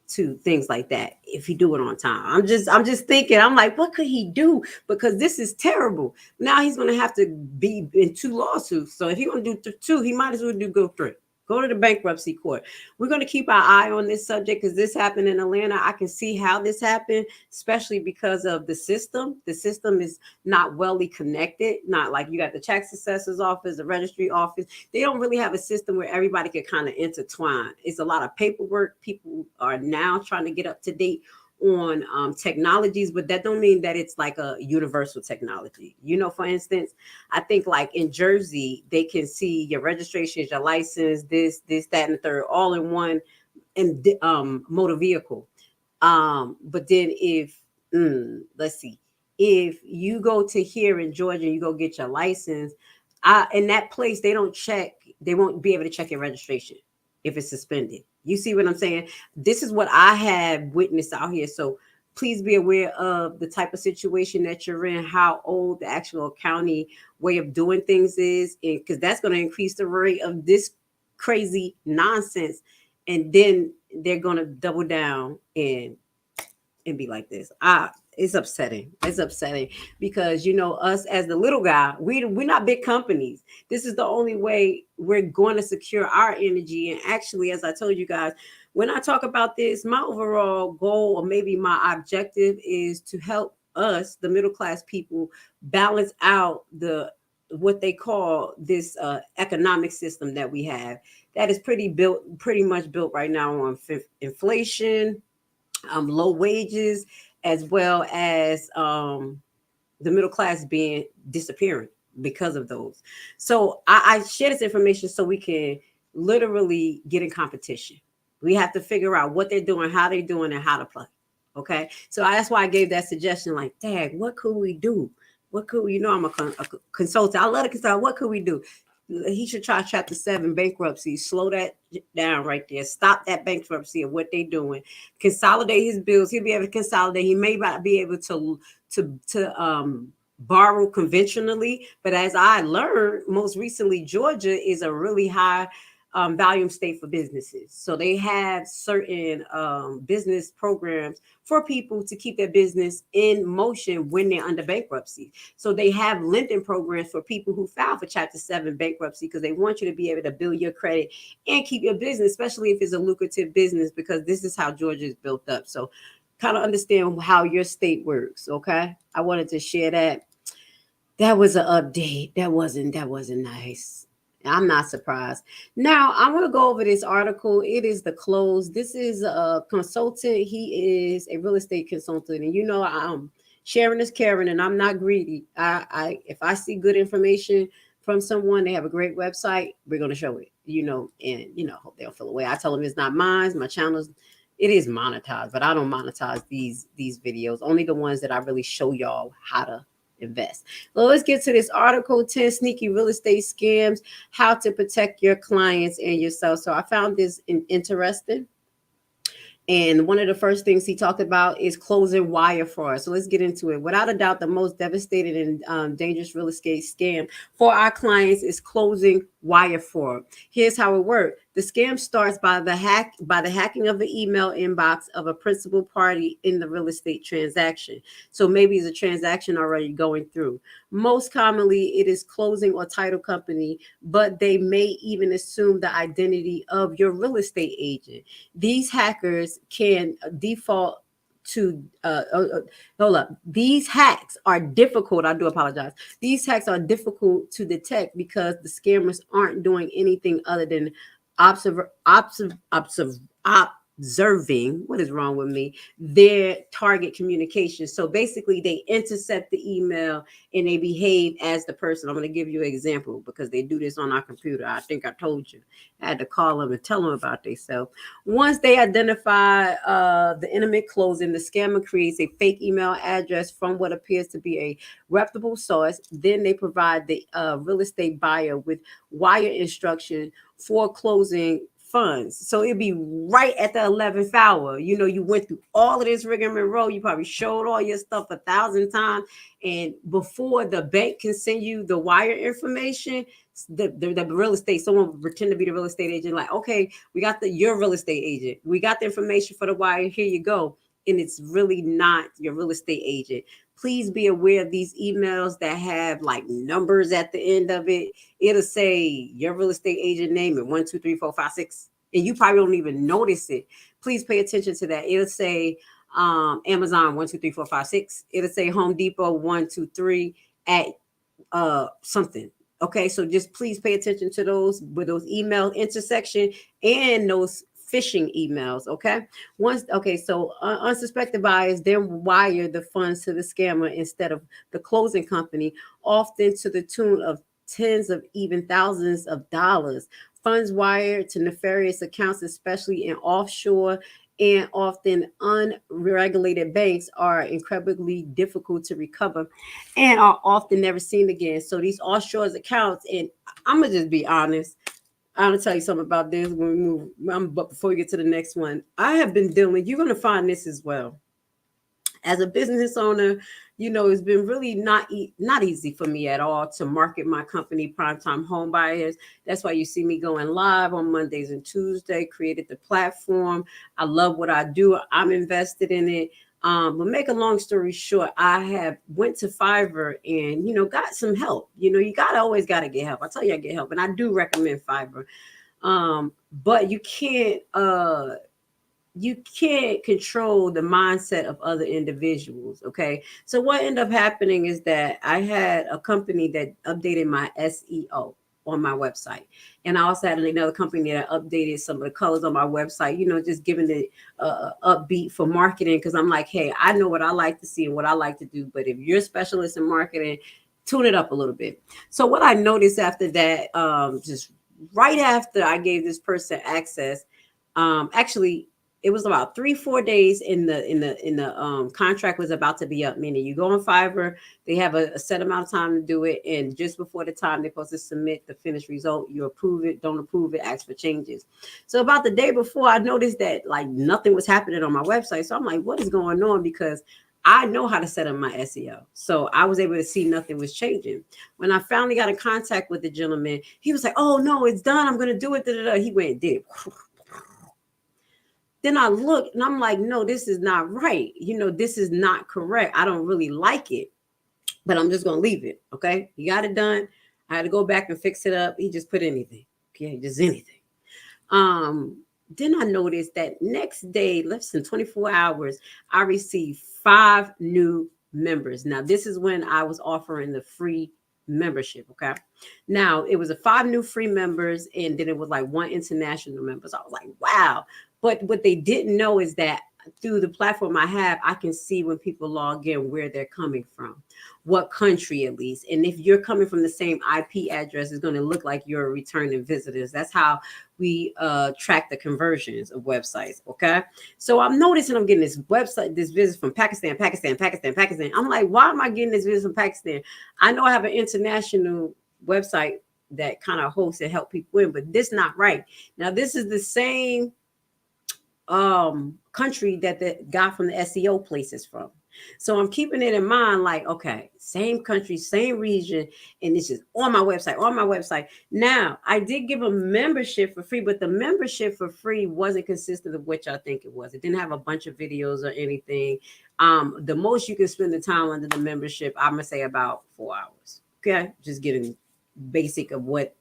to things like that if you do it on time. I'm just thinking, I'm like, what could he do? Because this is terrible. Now he's going to have to be in 2 lawsuits. So if he's going to do 2, he might as well go 3. Go to the bankruptcy court. We're going to keep our eye on this subject, because this happened in Atlanta. I can see how this happened, especially because of the system. The system is not wellly connected. Not like you got the tax assessor's office, the registry office. They don't really have a system where everybody can kind of intertwine. It's a lot of paperwork. People are now trying to get up to date on technologies, but that don't mean that it's like a universal technology. You know, for instance, I think like in Jersey, they can see your registration, your license, this, that, and the third, all in one motor vehicle. But then if if you go to here in Georgia and you go get your license, in that place, they won't be able to check your registration if it's suspended. You see what I'm saying? This is what I have witnessed out here. So please be aware of the type of situation that you're in, how old the actual county way of doing things is, because that's going to increase the rate of this crazy nonsense. And then they're going to double down and be like this. It's upsetting. It's upsetting because, you know, us as the little guy, we're not big companies. This is the only way we're going to secure our energy. And actually, as I told you guys, when I talk about this, my overall goal, or maybe my objective, is to help us, the middle class people, balance out what they call this economic system that we have that is pretty much built right now on inflation, low wages, as well as the middle class disappearing because of those. So I share this information so we can literally get in competition. We have to figure out what they're doing, how they're doing, and how to play. Okay. So that's why I gave that suggestion, like, Dad, what could we do? What could we, you know, I'm a consultant. I love to consult. What could we do? He should try Chapter 7 bankruptcy. Slow that down right there. Stop that bankruptcy of what they're doing. Consolidate his bills. He'll be able to consolidate. He may not be able to borrow conventionally, but as I learned most recently, Georgia is a really high volume state for businesses. So they have certain business programs for people to keep their business in motion when they're under bankruptcy. So they have lending programs for people who file for Chapter 7 bankruptcy, because they want you to be able to build your credit and keep your business, especially if it's a lucrative business, because this is how Georgia is built up. So kind of understand how your state works. Okay. I wanted to share that. That was an update. That wasn't nice. I'm not surprised. Now, I want to go over this article. It is the close. This is a consultant. He is a real estate consultant. And you know, I'm sharing is caring, and I'm not greedy. If I see good information from someone, they have a great website, we're going to show it, you know, and, you know, hope they don't feel away. I tell them it's not mine. My channel's, it is monetized, but I don't monetize these videos. Only the ones that I really show y'all how to invest. Well, let's get to this article, 10 sneaky real estate scams, how to protect your clients and yourself. So I found this interesting. And one of the first things he talked about is closing wire fraud. So let's get into it. Without a doubt, the most devastating and dangerous real estate scam for our clients is closing wire fraud. Here's how it works. The scam starts by the hacking of the email inbox of a principal party in the real estate transaction. So maybe it's a transaction already going through. Most commonly, it is closing or title company, but they may even assume the identity of your real estate agent. These hackers can default to hold up. These hacks are difficult. I do apologize. These hacks are difficult to detect because the scammers aren't doing anything other than observing, what is wrong with me, their target communication. So basically they intercept the email and they behave as the person. I'm going to give you an example because they do this on our computer. I think I told you. I had to call them and tell them about themselves. Once they identify the intimate closing, the scammer creates a fake email address from what appears to be a reputable source. Then they provide the real estate buyer with wire instruction for closing funds. So it'd be right at the 11th hour. You know, you went through all of this rigmarole. You probably showed all your stuff 1,000 times. And before the bank can send you the wire information, the real estate, someone will pretend to be the real estate agent, like, okay, we got your real estate agent. We got the information for the wire. Here you go. And it's really not your real estate agent. Please be aware of these emails that have like numbers at the end of it. It'll say your real estate agent name and 1, 2, 3, 4, 5, 6, and you probably don't even notice it. Please pay attention to that. It'll say Amazon 1, 2, 3, 4, 5, 6. It'll say Home Depot 1, 2, 3 at something. Okay, so just please pay attention to those with those email intersection and those phishing emails. So unsuspected buyers then wire the funds to the scammer instead of the closing company, often to the tune of tens of even thousands of dollars. Funds wired to nefarious accounts, especially in offshore and often unregulated banks, are incredibly difficult to recover and are often never seen again. So these offshore accounts, and I'm gonna just be honest, I'm gonna tell you something about this when we move. But before we get to the next one, I have been dealing. You're gonna find this as well. As a business owner, you know, it's been really not easy for me at all to market my company, Primetime Home Buyers. That's why you see me going live on Mondays and Tuesdays. Created the platform. I love what I do. I'm invested in it. But make a long story short, I went to Fiverr and, you know, got some help. You know, you always got to get help. I tell you, I get help, and I do recommend Fiverr. But you can't control the mindset of other individuals. Okay. So what ended up happening is that I had a company that updated my SEO on my website. And I also had another company that updated some of the colors on my website, you know, just giving it upbeat for marketing. Cause I'm like, hey, I know what I like to see and what I like to do. But if you're a specialist in marketing, tune it up a little bit. So what I noticed after that, just right after I gave this person access, actually, it was about 3-4 days in the contract was about to be up, meaning you go on Fiverr, they have a set amount of time to do it. And just before the time they're supposed to submit the finished result, you approve it, don't approve it, ask for changes. So about the day before, I noticed that like nothing was happening on my website. So I'm like, what is going on? Because I know how to set up my SEO. So I was able to see nothing was changing. When I finally got in contact with the gentleman, he was like, oh no, it's done. I'm going to do it. He went and did it. Then I look and I'm like, no, this is not right. You know, this is not correct. I don't really like it, but I'm just going to leave it. Okay. He got it done. I had to go back and fix it up. He just put anything. Okay. Just anything. Then I noticed that next day, less than 24 hours, I received 5 new members. Now, this is when I was offering the free membership. Okay. Now it was 5 new free members, and then it was like 1 international member. So I was like, wow. But what they didn't know is that through the platform I have, I can see when people log in where they're coming from, what country at least. And if you're coming from the same IP address, it's going to look like you're returning visitors. That's how we track the conversions of websites. Okay. So I'm noticing I'm getting this visit from Pakistan. I'm like, why am I getting this visit from Pakistan? I know I have an international website that kind of hosts and help people in, but this not right. Now, this is the same country that the guy from the SEO place is from. So I'm keeping it in mind, like, okay, same country, same region, and this is on my website. Now, I did give a membership for free, but the membership for free wasn't consistent of which I think it was. It didn't have a bunch of videos or anything. The most you can spend the time under the membership, I'm gonna say about 4 hours. Okay, just getting basic of what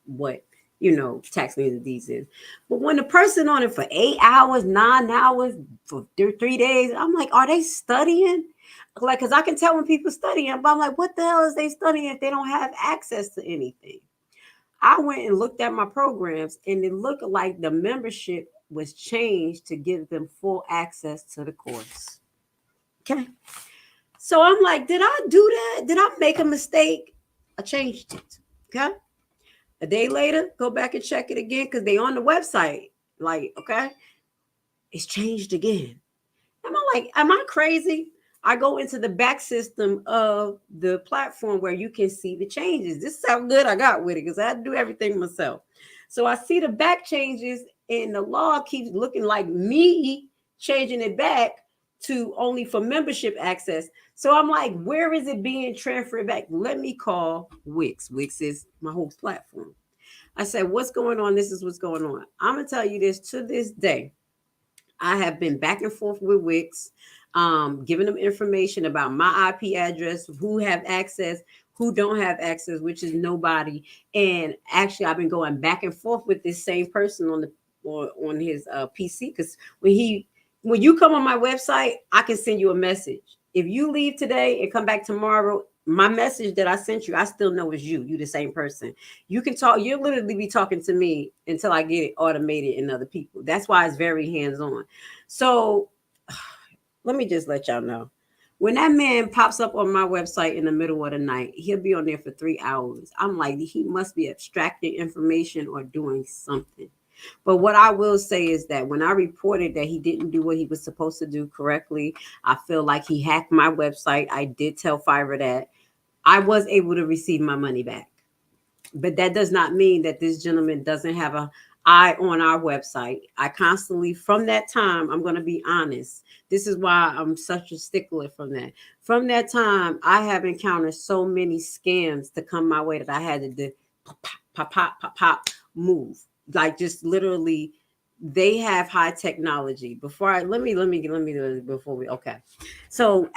tax lien these is. But when the person on it for 8 hours, 9 hours, for 3 days, I'm like, are they studying? Like, because I can tell when people studying, but I'm like, what the hell is they studying if they don't have access to anything? I went and looked at my programs, and it looked like the membership was changed to give them full access to the course. Okay. So I'm like, did I do that? Did I make a mistake? I changed it. Okay. A day later, go back and check it again because they on the website. Like, okay, it's changed again. Am I crazy? I go into the back system of the platform where you can see the changes. This is how good I got with it because I had to do everything myself. So I see the back changes, and the law keeps looking like me changing it back to only for membership access. So I'm like, where is it being transferred back? Let me call Wix. Wix is my host platform. I said, what's going on? This is what's going on. I'm going to tell you this. To this day, I have been back and forth with Wix, giving them information about my IP address, who have access, who don't have access, which is nobody. And actually, I've been going back and forth with this same person on his PC, because when you come on my website, I can send you a message. If you leave today and come back tomorrow, my message that I sent you, I still know is you. You the same person. You can talk. You'll literally be talking to me until I get it automated in other people. That's why it's very hands-on. So let me just let y'all know. When that man pops up on my website in the middle of the night, he'll be on there for 3 hours. I'm like, he must be abstracting information or doing something. But what I will say is that when I reported that he didn't do what he was supposed to do correctly, I feel like he hacked my website. I did tell Fiverr that. I was able to receive my money back. But that does not mean that this gentleman doesn't have an eye on our website. I constantly, from that time, I'm going to be honest. This is why I'm such a stickler from that. From that time, I have encountered so many scams to come my way that I had to do pop, move. Like, just literally, they have high technology. Let me do it before we, okay. So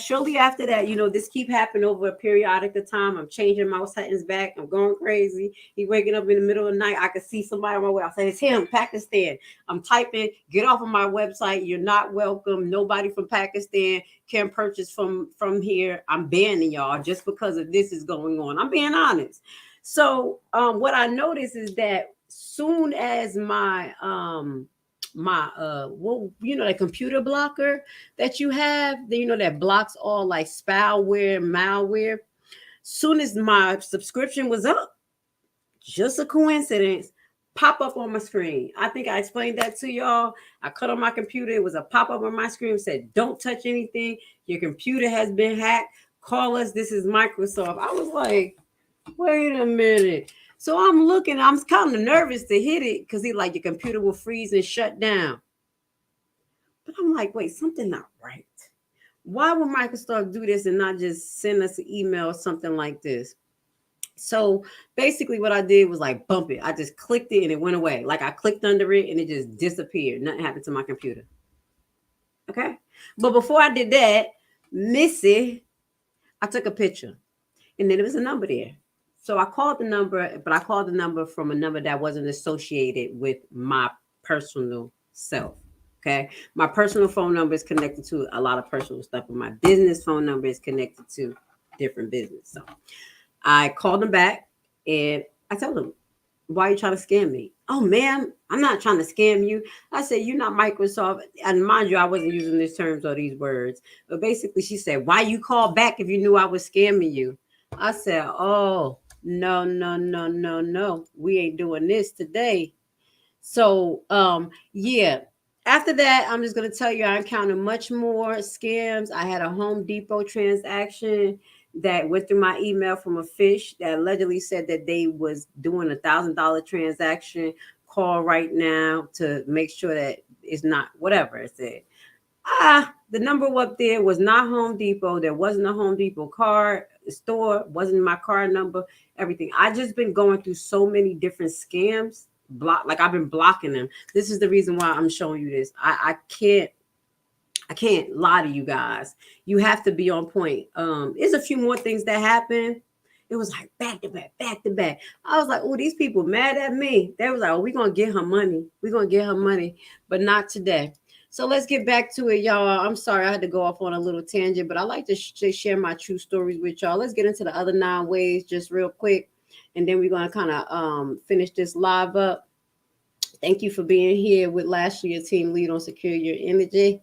shortly after that, this keep happening over a periodic of time. I'm changing my settings back. I'm going crazy. He waking up in the middle of the night. I can see somebody on my way. I say, it's him, Pakistan. I'm typing, get off of my website. You're not welcome. Nobody from Pakistan can purchase from here. I'm banning y'all just because of this is going on. I'm being honest. So what I noticed is that soon as my that computer blocker that you have, that blocks all like spyware, malware, soon as my subscription was up, just a coincidence, pop up on my screen. I think I explained that to y'all. I cut on my computer. It was a pop up on my screen that said, don't touch anything. Your computer has been hacked. Call us. This is Microsoft. I was like, wait a minute. So I'm looking, I'm kind of nervous to hit it because he like, your computer will freeze and shut down. But I'm like, wait, something not right. Why would Microsoft do this and not just send us an email or something like this? So basically what I did was like bump it. I just clicked it and it went away. Like I clicked under it and it just disappeared. Nothing happened to my computer. Okay. But before I did that, Missy, I took a picture and then there was a number there. So I called the number, but I called the number from a number that wasn't associated with my personal self. Okay. My personal phone number is connected to a lot of personal stuff, but my business phone number is connected to different business. So I called them back and I told them, why are you trying to scam me? Oh, ma'am, I'm not trying to scam you. I said, you're not Microsoft. And mind you, I wasn't using these terms or these words. But basically, she said, why you call back if you knew I was scamming you? I said, oh, no, no, no, no, no. We ain't doing this today. So, yeah. After that, I'm just going to tell you, I encountered much more scams. I had a Home Depot transaction that went through my email from a fish that allegedly said that they was doing $1,000 transaction. Call right now to make sure that it's not whatever it said. The number up there was not Home Depot. There wasn't a Home Depot card store. Wasn't my card number. Everything. I just been going through so many different scams. I've been blocking them. This is the reason why I'm showing you this. I can't lie to you guys. You have to be on point. There's a few more things that happened. It was like back to back, back to back. I was like, oh, these people mad at me. They was like, oh, we're going to get her money. We're going to get her money, but not today. So let's get back to it, y'all. I'm sorry I had to go off on a little tangent, but I like to share my true stories with y'all. Let's get into the other 9 ways just real quick. And then we're going to kind of finish this live up. Thank you for being here with Lashley, your team lead on Secure Your Energy.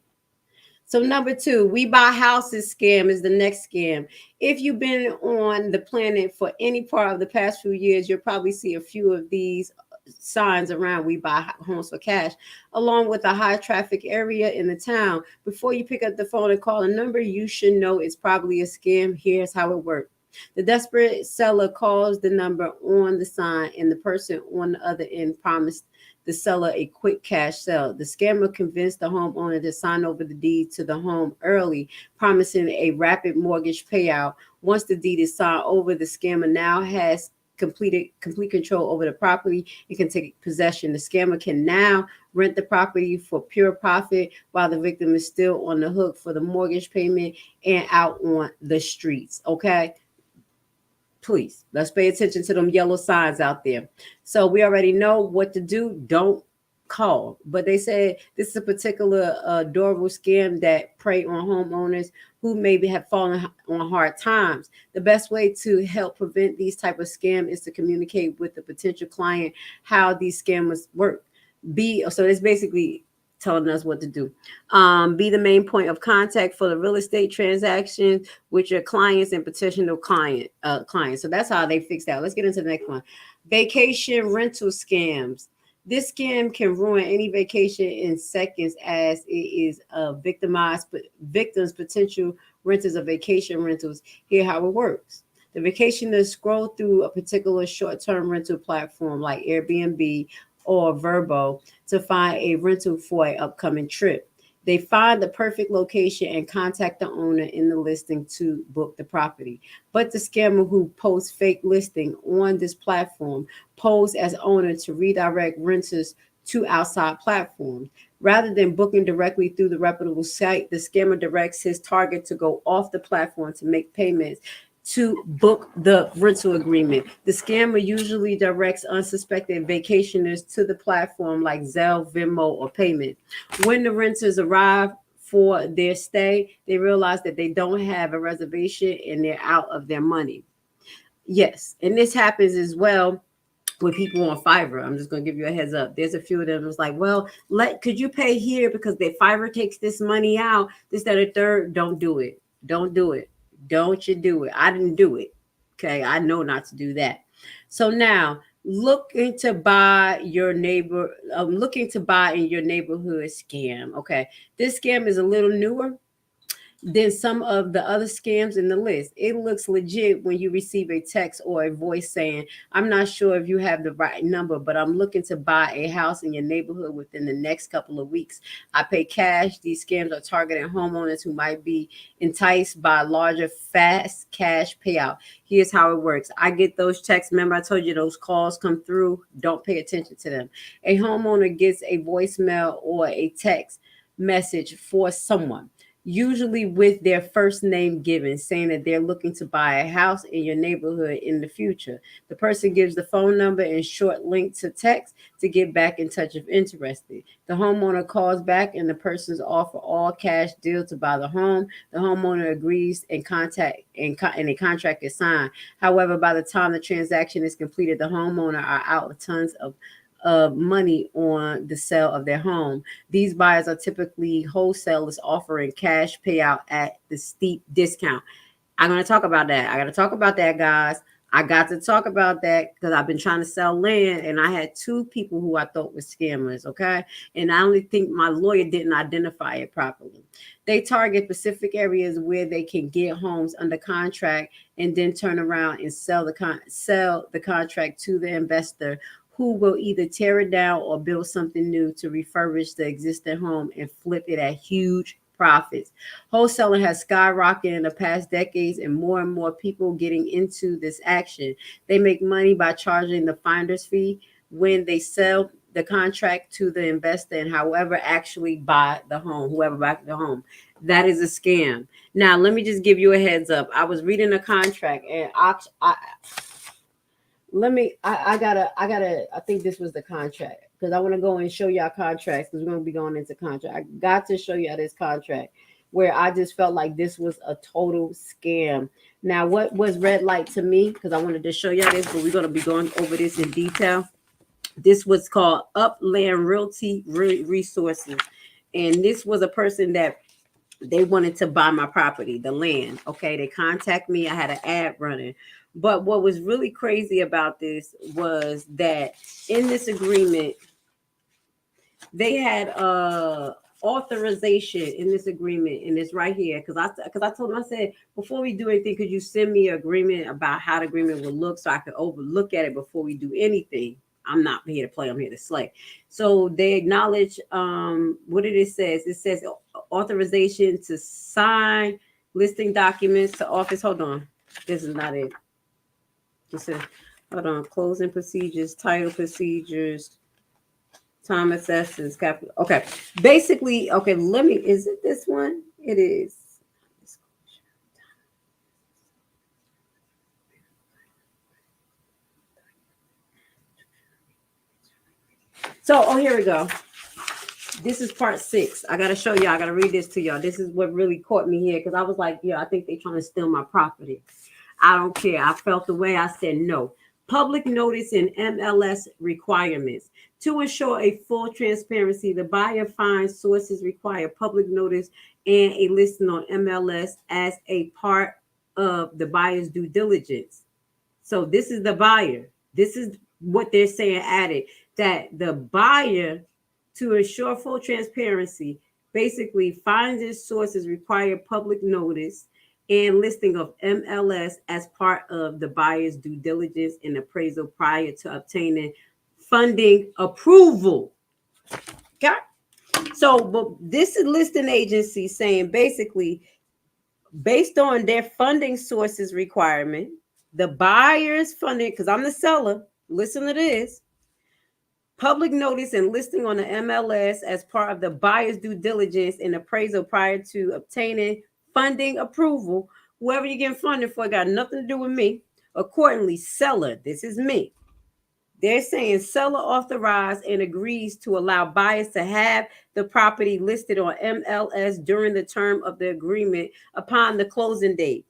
So number 2, We Buy Houses scam is the next scam. If you've been on the planet for any part of the past few years, you'll probably see a few of these signs around We Buy Homes for Cash, along with a high traffic area in the town. Before you pick up the phone and call a number, you should know it's probably a scam. Here's how it works. The desperate seller calls the number on the sign, and the person on the other end promised the seller a quick cash sale. The scammer convinced the homeowner to sign over the deed to the home early, promising a rapid mortgage payout. Once the deed is signed over, the scammer now has complete control over the property and can take possession. The scammer can now rent the property for pure profit while the victim is still on the hook for the mortgage payment and out on the streets. Okay. Please, let's pay attention to them yellow signs out there. So we already know what to do. Don't call. But they said this is a particular adorable scam that prey on homeowners who maybe have fallen on hard times. The best way to help prevent these type of scam is to communicate with the potential client how these scammers work. So it's basically telling us what to do. Be the main point of contact for the real estate transactions with your clients and potential clients. So that's how they fix that. Let's get into the next one. Vacation rental scams. This scam can ruin any vacation in seconds, as it is victims, potential renters of vacation rentals. Here how it works. The vacationers scroll through a particular short-term rental platform like Airbnb or Vrbo to find a rental for an upcoming trip. They find the perfect location and contact the owner in the listing to book the property. But the scammer who posts fake listing on this platform pose as owner to redirect renters to outside platforms. Rather than booking directly through the reputable site, the scammer directs his target to go off the platform to make payments to book the rental agreement. The scammer usually directs unsuspected vacationers to the platform like Zelle, Venmo, or Payment. When the renters arrive for their stay, they realize that they don't have a reservation and they're out of their money. Yes, and this happens as well with people on Fiverr. I'm just going to give you a heads up. There's a few of them that's like, well, could you pay here because their Fiverr takes this money out, this, that, or third. Don't do it. Don't do it. Don't you do it. I didn't do it. Okay. I know not to do that. So now looking to buy in your neighborhood scam. Okay. This scam is a little newer than some of the other scams in the list. It looks legit when you receive a text or a voice saying, I'm not sure if you have the right number, but I'm looking to buy a house in your neighborhood within the next couple of weeks. I pay cash. These scams are targeting homeowners who might be enticed by a larger, fast cash payout. Here's how it works. I get those texts. Remember, I told you those calls come through. Don't pay attention to them. A homeowner gets a voicemail or a text message for someone. usually with their first name given, saying that they're looking to buy a house in your neighborhood in the future. The person gives the phone number and short link to text to get back in touch if interested. The homeowner calls back and the person's offer all cash deal to buy the home. The homeowner agrees and a contract is signed. However, by the time the transaction is completed, the homeowner are out with tons of money on the sale of their home. These buyers are typically wholesalers offering cash payout at the steep discount. I'm going to talk about that. I got to talk about that, guys. I got to talk about that because I've been trying to sell land and I had two people who I thought were scammers, okay? And I only think my lawyer didn't identify it properly. They target specific areas where they can get homes under contract and then turn around and sell the contract to the investor, who will either tear it down or build something new to refurbish the existing home and flip it at huge profits. Wholesaling has skyrocketed in the past decades and more people getting into this action. They make money by charging the finder's fee when they sell the contract to the investor and however actually buy the home, whoever buys the home. That is a scam. Now, let me just give you a heads up. I was reading a contract and I think this was the contract because I want to go and show y'all contracts because we're going to be going into contract. I got to show y'all this contract where I just felt like this was a total scam. Now, what was red light to me, because I wanted to show y'all this, but we're going to be going over this in detail. This was called Upland Realty Resources. And this was a person that they wanted to buy my property, the land. Okay, they contact me. I had an ad running. But what was really crazy about this was that in this agreement, they had authorization in this agreement, and it's right here. Because I told them, I said, before we do anything, could you send me an agreement about how the agreement would look so I could overlook at it before we do anything? I'm not here to play, I'm here to slay. So they acknowledge what it says. It says authorization to sign listing documents to office. Hold on. This is not it. It says, hold on, closing procedures, title procedures, time assessments, capital. Okay, basically, okay, is it this one? It is. So, here we go. This is part 6. I got to show y'all. I got to read this to y'all. This is what really caught me here because I was like, yeah, I think they're trying to steal my property. I don't care. I felt the way. I said no. Public notice and MLS requirements. To ensure a full transparency, the buyer finds sources require public notice and a listing on MLS as a part of the buyer's due diligence. So this is the buyer. This is what they're saying added, that the buyer, to ensure full transparency, basically finds its sources require public notice and listing of MLS as part of the buyer's due diligence and appraisal prior to obtaining funding approval. Okay. So, but this is listing agency saying basically, based on their funding sources requirement, the buyer's funding, because I'm the seller, listen to this, public notice and listing on the MLS as part of the buyer's due diligence and appraisal prior to obtaining funding approval. Whoever you're getting funding for got nothing to do with me. Accordingly, seller, this is me. They're saying seller authorized and agrees to allow buyers to have the property listed on MLS during the term of the agreement upon the closing date.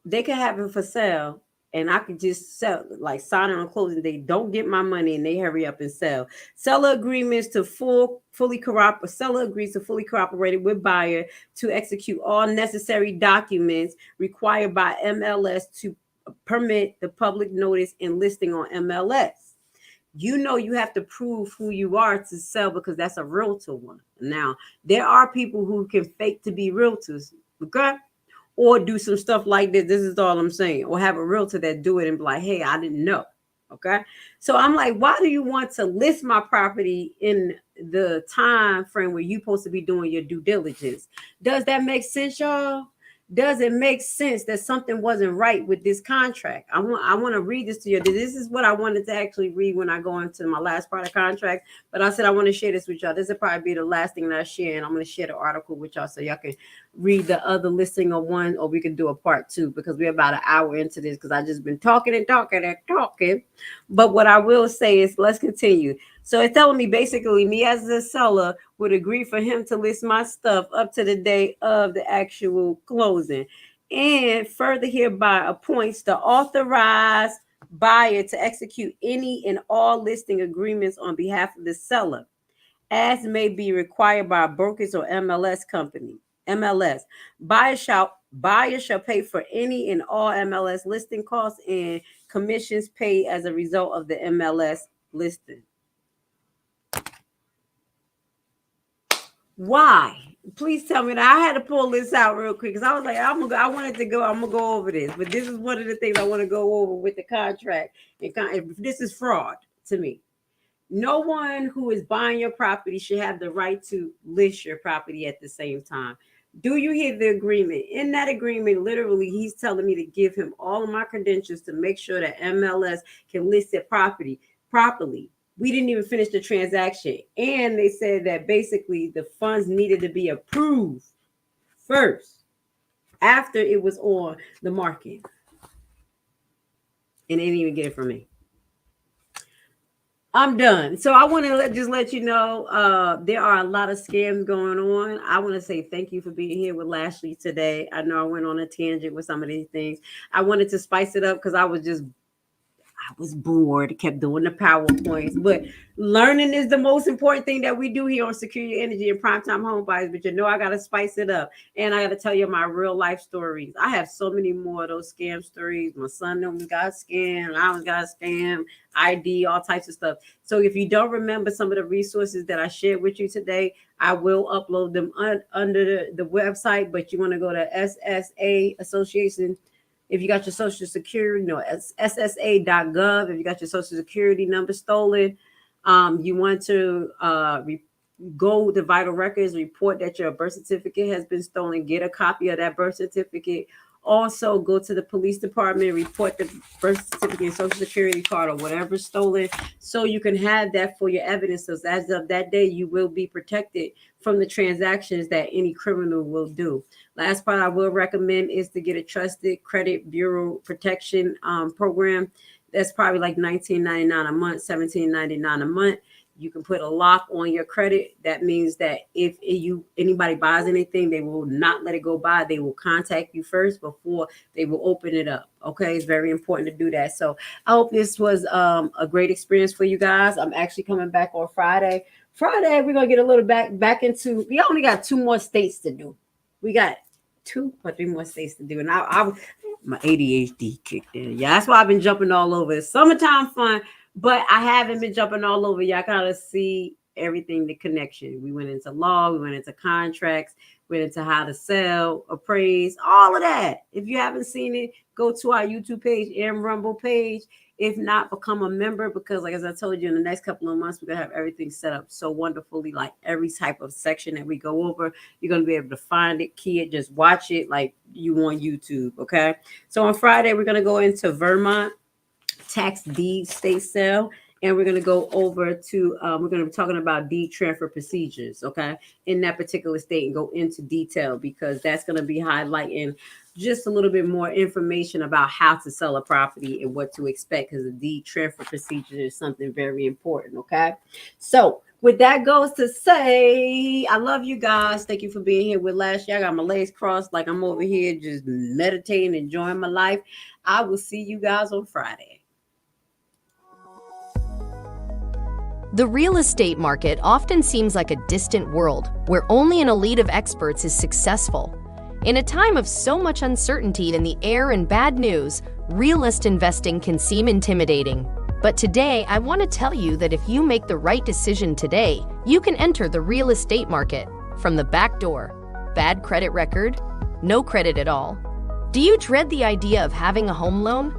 They can have it for sale, and I could just sell, like sign it on closing date. Don't get my money, and they hurry up and sell. Seller agreements to fully cooperate. Seller agrees to fully cooperate with buyer to execute all necessary documents required by MLS to permit the public notice and listing on MLS. You know you have to prove who you are to sell because that's a realtor one. Now, there are people who can fake to be realtors, okay? Or do some stuff like this. This is all I'm saying. Or have a realtor that do it and be like, hey, I didn't know. Okay. So I'm like, why do you want to list my property in the time frame where you're supposed to be doing your due diligence? Does that make sense, y'all? does it make sense that something wasn't right with this contract? I want to read this to you. This is what I wanted to actually read when I go into my last part of contract, but I said I want to share this with y'all. This will probably be the last thing that I share, and I'm going to share the article with y'all so y'all can read the other listing of one, or we can do a part two because we're about an hour into this because I just been talking and talking and talking. But what I will say is, let's continue. So it's telling me basically me as the seller would agree for him to list my stuff up to the day of the actual closing, and further hereby appoints the authorized buyer to execute any and all listing agreements on behalf of the seller, as may be required by a brokerage or MLS company. MLS buyer shall pay for any and all MLS listing costs and commissions paid as a result of the MLS listing. Why? Please tell me that. I had to pull this out real quick because I was like, I'm gonna go over this, but this is one of the things I want to go over with the contract. This is fraud to me. No one who is buying your property should have the right to list your property at the same time. Do you hear the agreement? In that agreement, literally, he's telling me to give him all of my credentials to make sure that MLS can list their property properly. We didn't even finish the transaction. And they said that basically the funds needed to be approved first after it was on the market. And they didn't even get it from me. I'm done. So I want to just let you know there are a lot of scams going on. I want to say thank you for being here with Lashley today. I know I went on a tangent with some of these things. I wanted to spice it up because I was bored, kept doing the PowerPoints, but learning is the most important thing that we do here on Secure Your Energy and Primetime Home Buyers. But you know, I got to spice it up, and I got to tell you my real life stories. I have so many more of those scam stories. My son almost got scammed. I almost got scammed, ID, all types of stuff. So if you don't remember some of the resources that I shared with you today, I will upload them under the website, but you want to go to SSA Association. If you got your social security, SSA.gov. If you got your social security number stolen, you want to go to Vital Records, report that your birth certificate has been stolen, get a copy of that birth certificate. Also, go to the police department, report the birth certificate and social security card or whatever stolen, so you can have that for your evidence. So as of that day, you will be protected from the transactions that any criminal will do. Last part I will recommend is to get a trusted credit bureau protection program. That's probably like $19.99 a month, $17.99 a month. You can put a lock on your credit. That means that if anybody buys anything, they will not let it go by. They will contact you first before they will open it up. Okay, it's very important to do that. So I hope this was a great experience for you guys. I'm actually coming back on Friday. Friday, we're gonna get a little back into. We only got 2 more states to do. We got 2 or 3 more states to do, and my ADHD kicked in. Yeah, that's why I've been jumping all over. It's summertime fun. But I haven't been jumping all over. Y'all kind of see everything, the connection. We went into law, we went into contracts, went into how to sell, appraise, all of that. If you haven't seen it, go to our YouTube page and Rumble page. If not, become a member, because like as I told you, in the next couple of months, we're going to have everything set up so wonderfully, like every type of section that we go over, you're going to be able to find it, key it, just watch it like you on YouTube, okay? So on Friday, we're going to go into Vermont tax deed state sale, and we're going to go over to we're going to be talking about deed transfer procedures, okay, in that particular state, and go into detail because that's going to be highlighting just a little bit more information about how to sell a property and what to expect, because the deed transfer procedure is something very important. Okay, so with that goes to say, I love you guys. Thank you for being here with Lashley. I got my legs crossed like I'm over here just meditating, enjoying my life. I will see you guys on Friday. The real estate market often seems like a distant world where only an elite of experts is successful. In a time of so much uncertainty in the air and bad news, realist investing can seem intimidating. But today, I want to tell you that if you make the right decision today, you can enter the real estate market from the back door. Bad credit record? No credit at all? Do you dread the idea of having a home loan?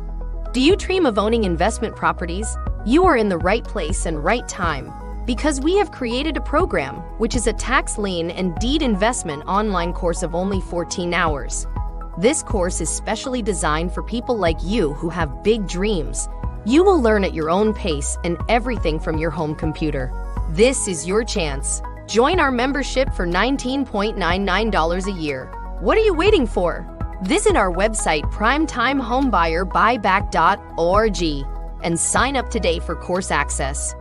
Do you dream of owning investment properties? You are in the right place and right time, because we have created a program which is a tax lien and deed investment online course of only 14 hours. This course is specially designed for people like you who have big dreams. You will learn at your own pace and everything from your home computer. This is your chance. Join our membership for $19.99 a year. What are you waiting for? Visit our website primetimehomebuyerBuyback.org and sign up today for course access.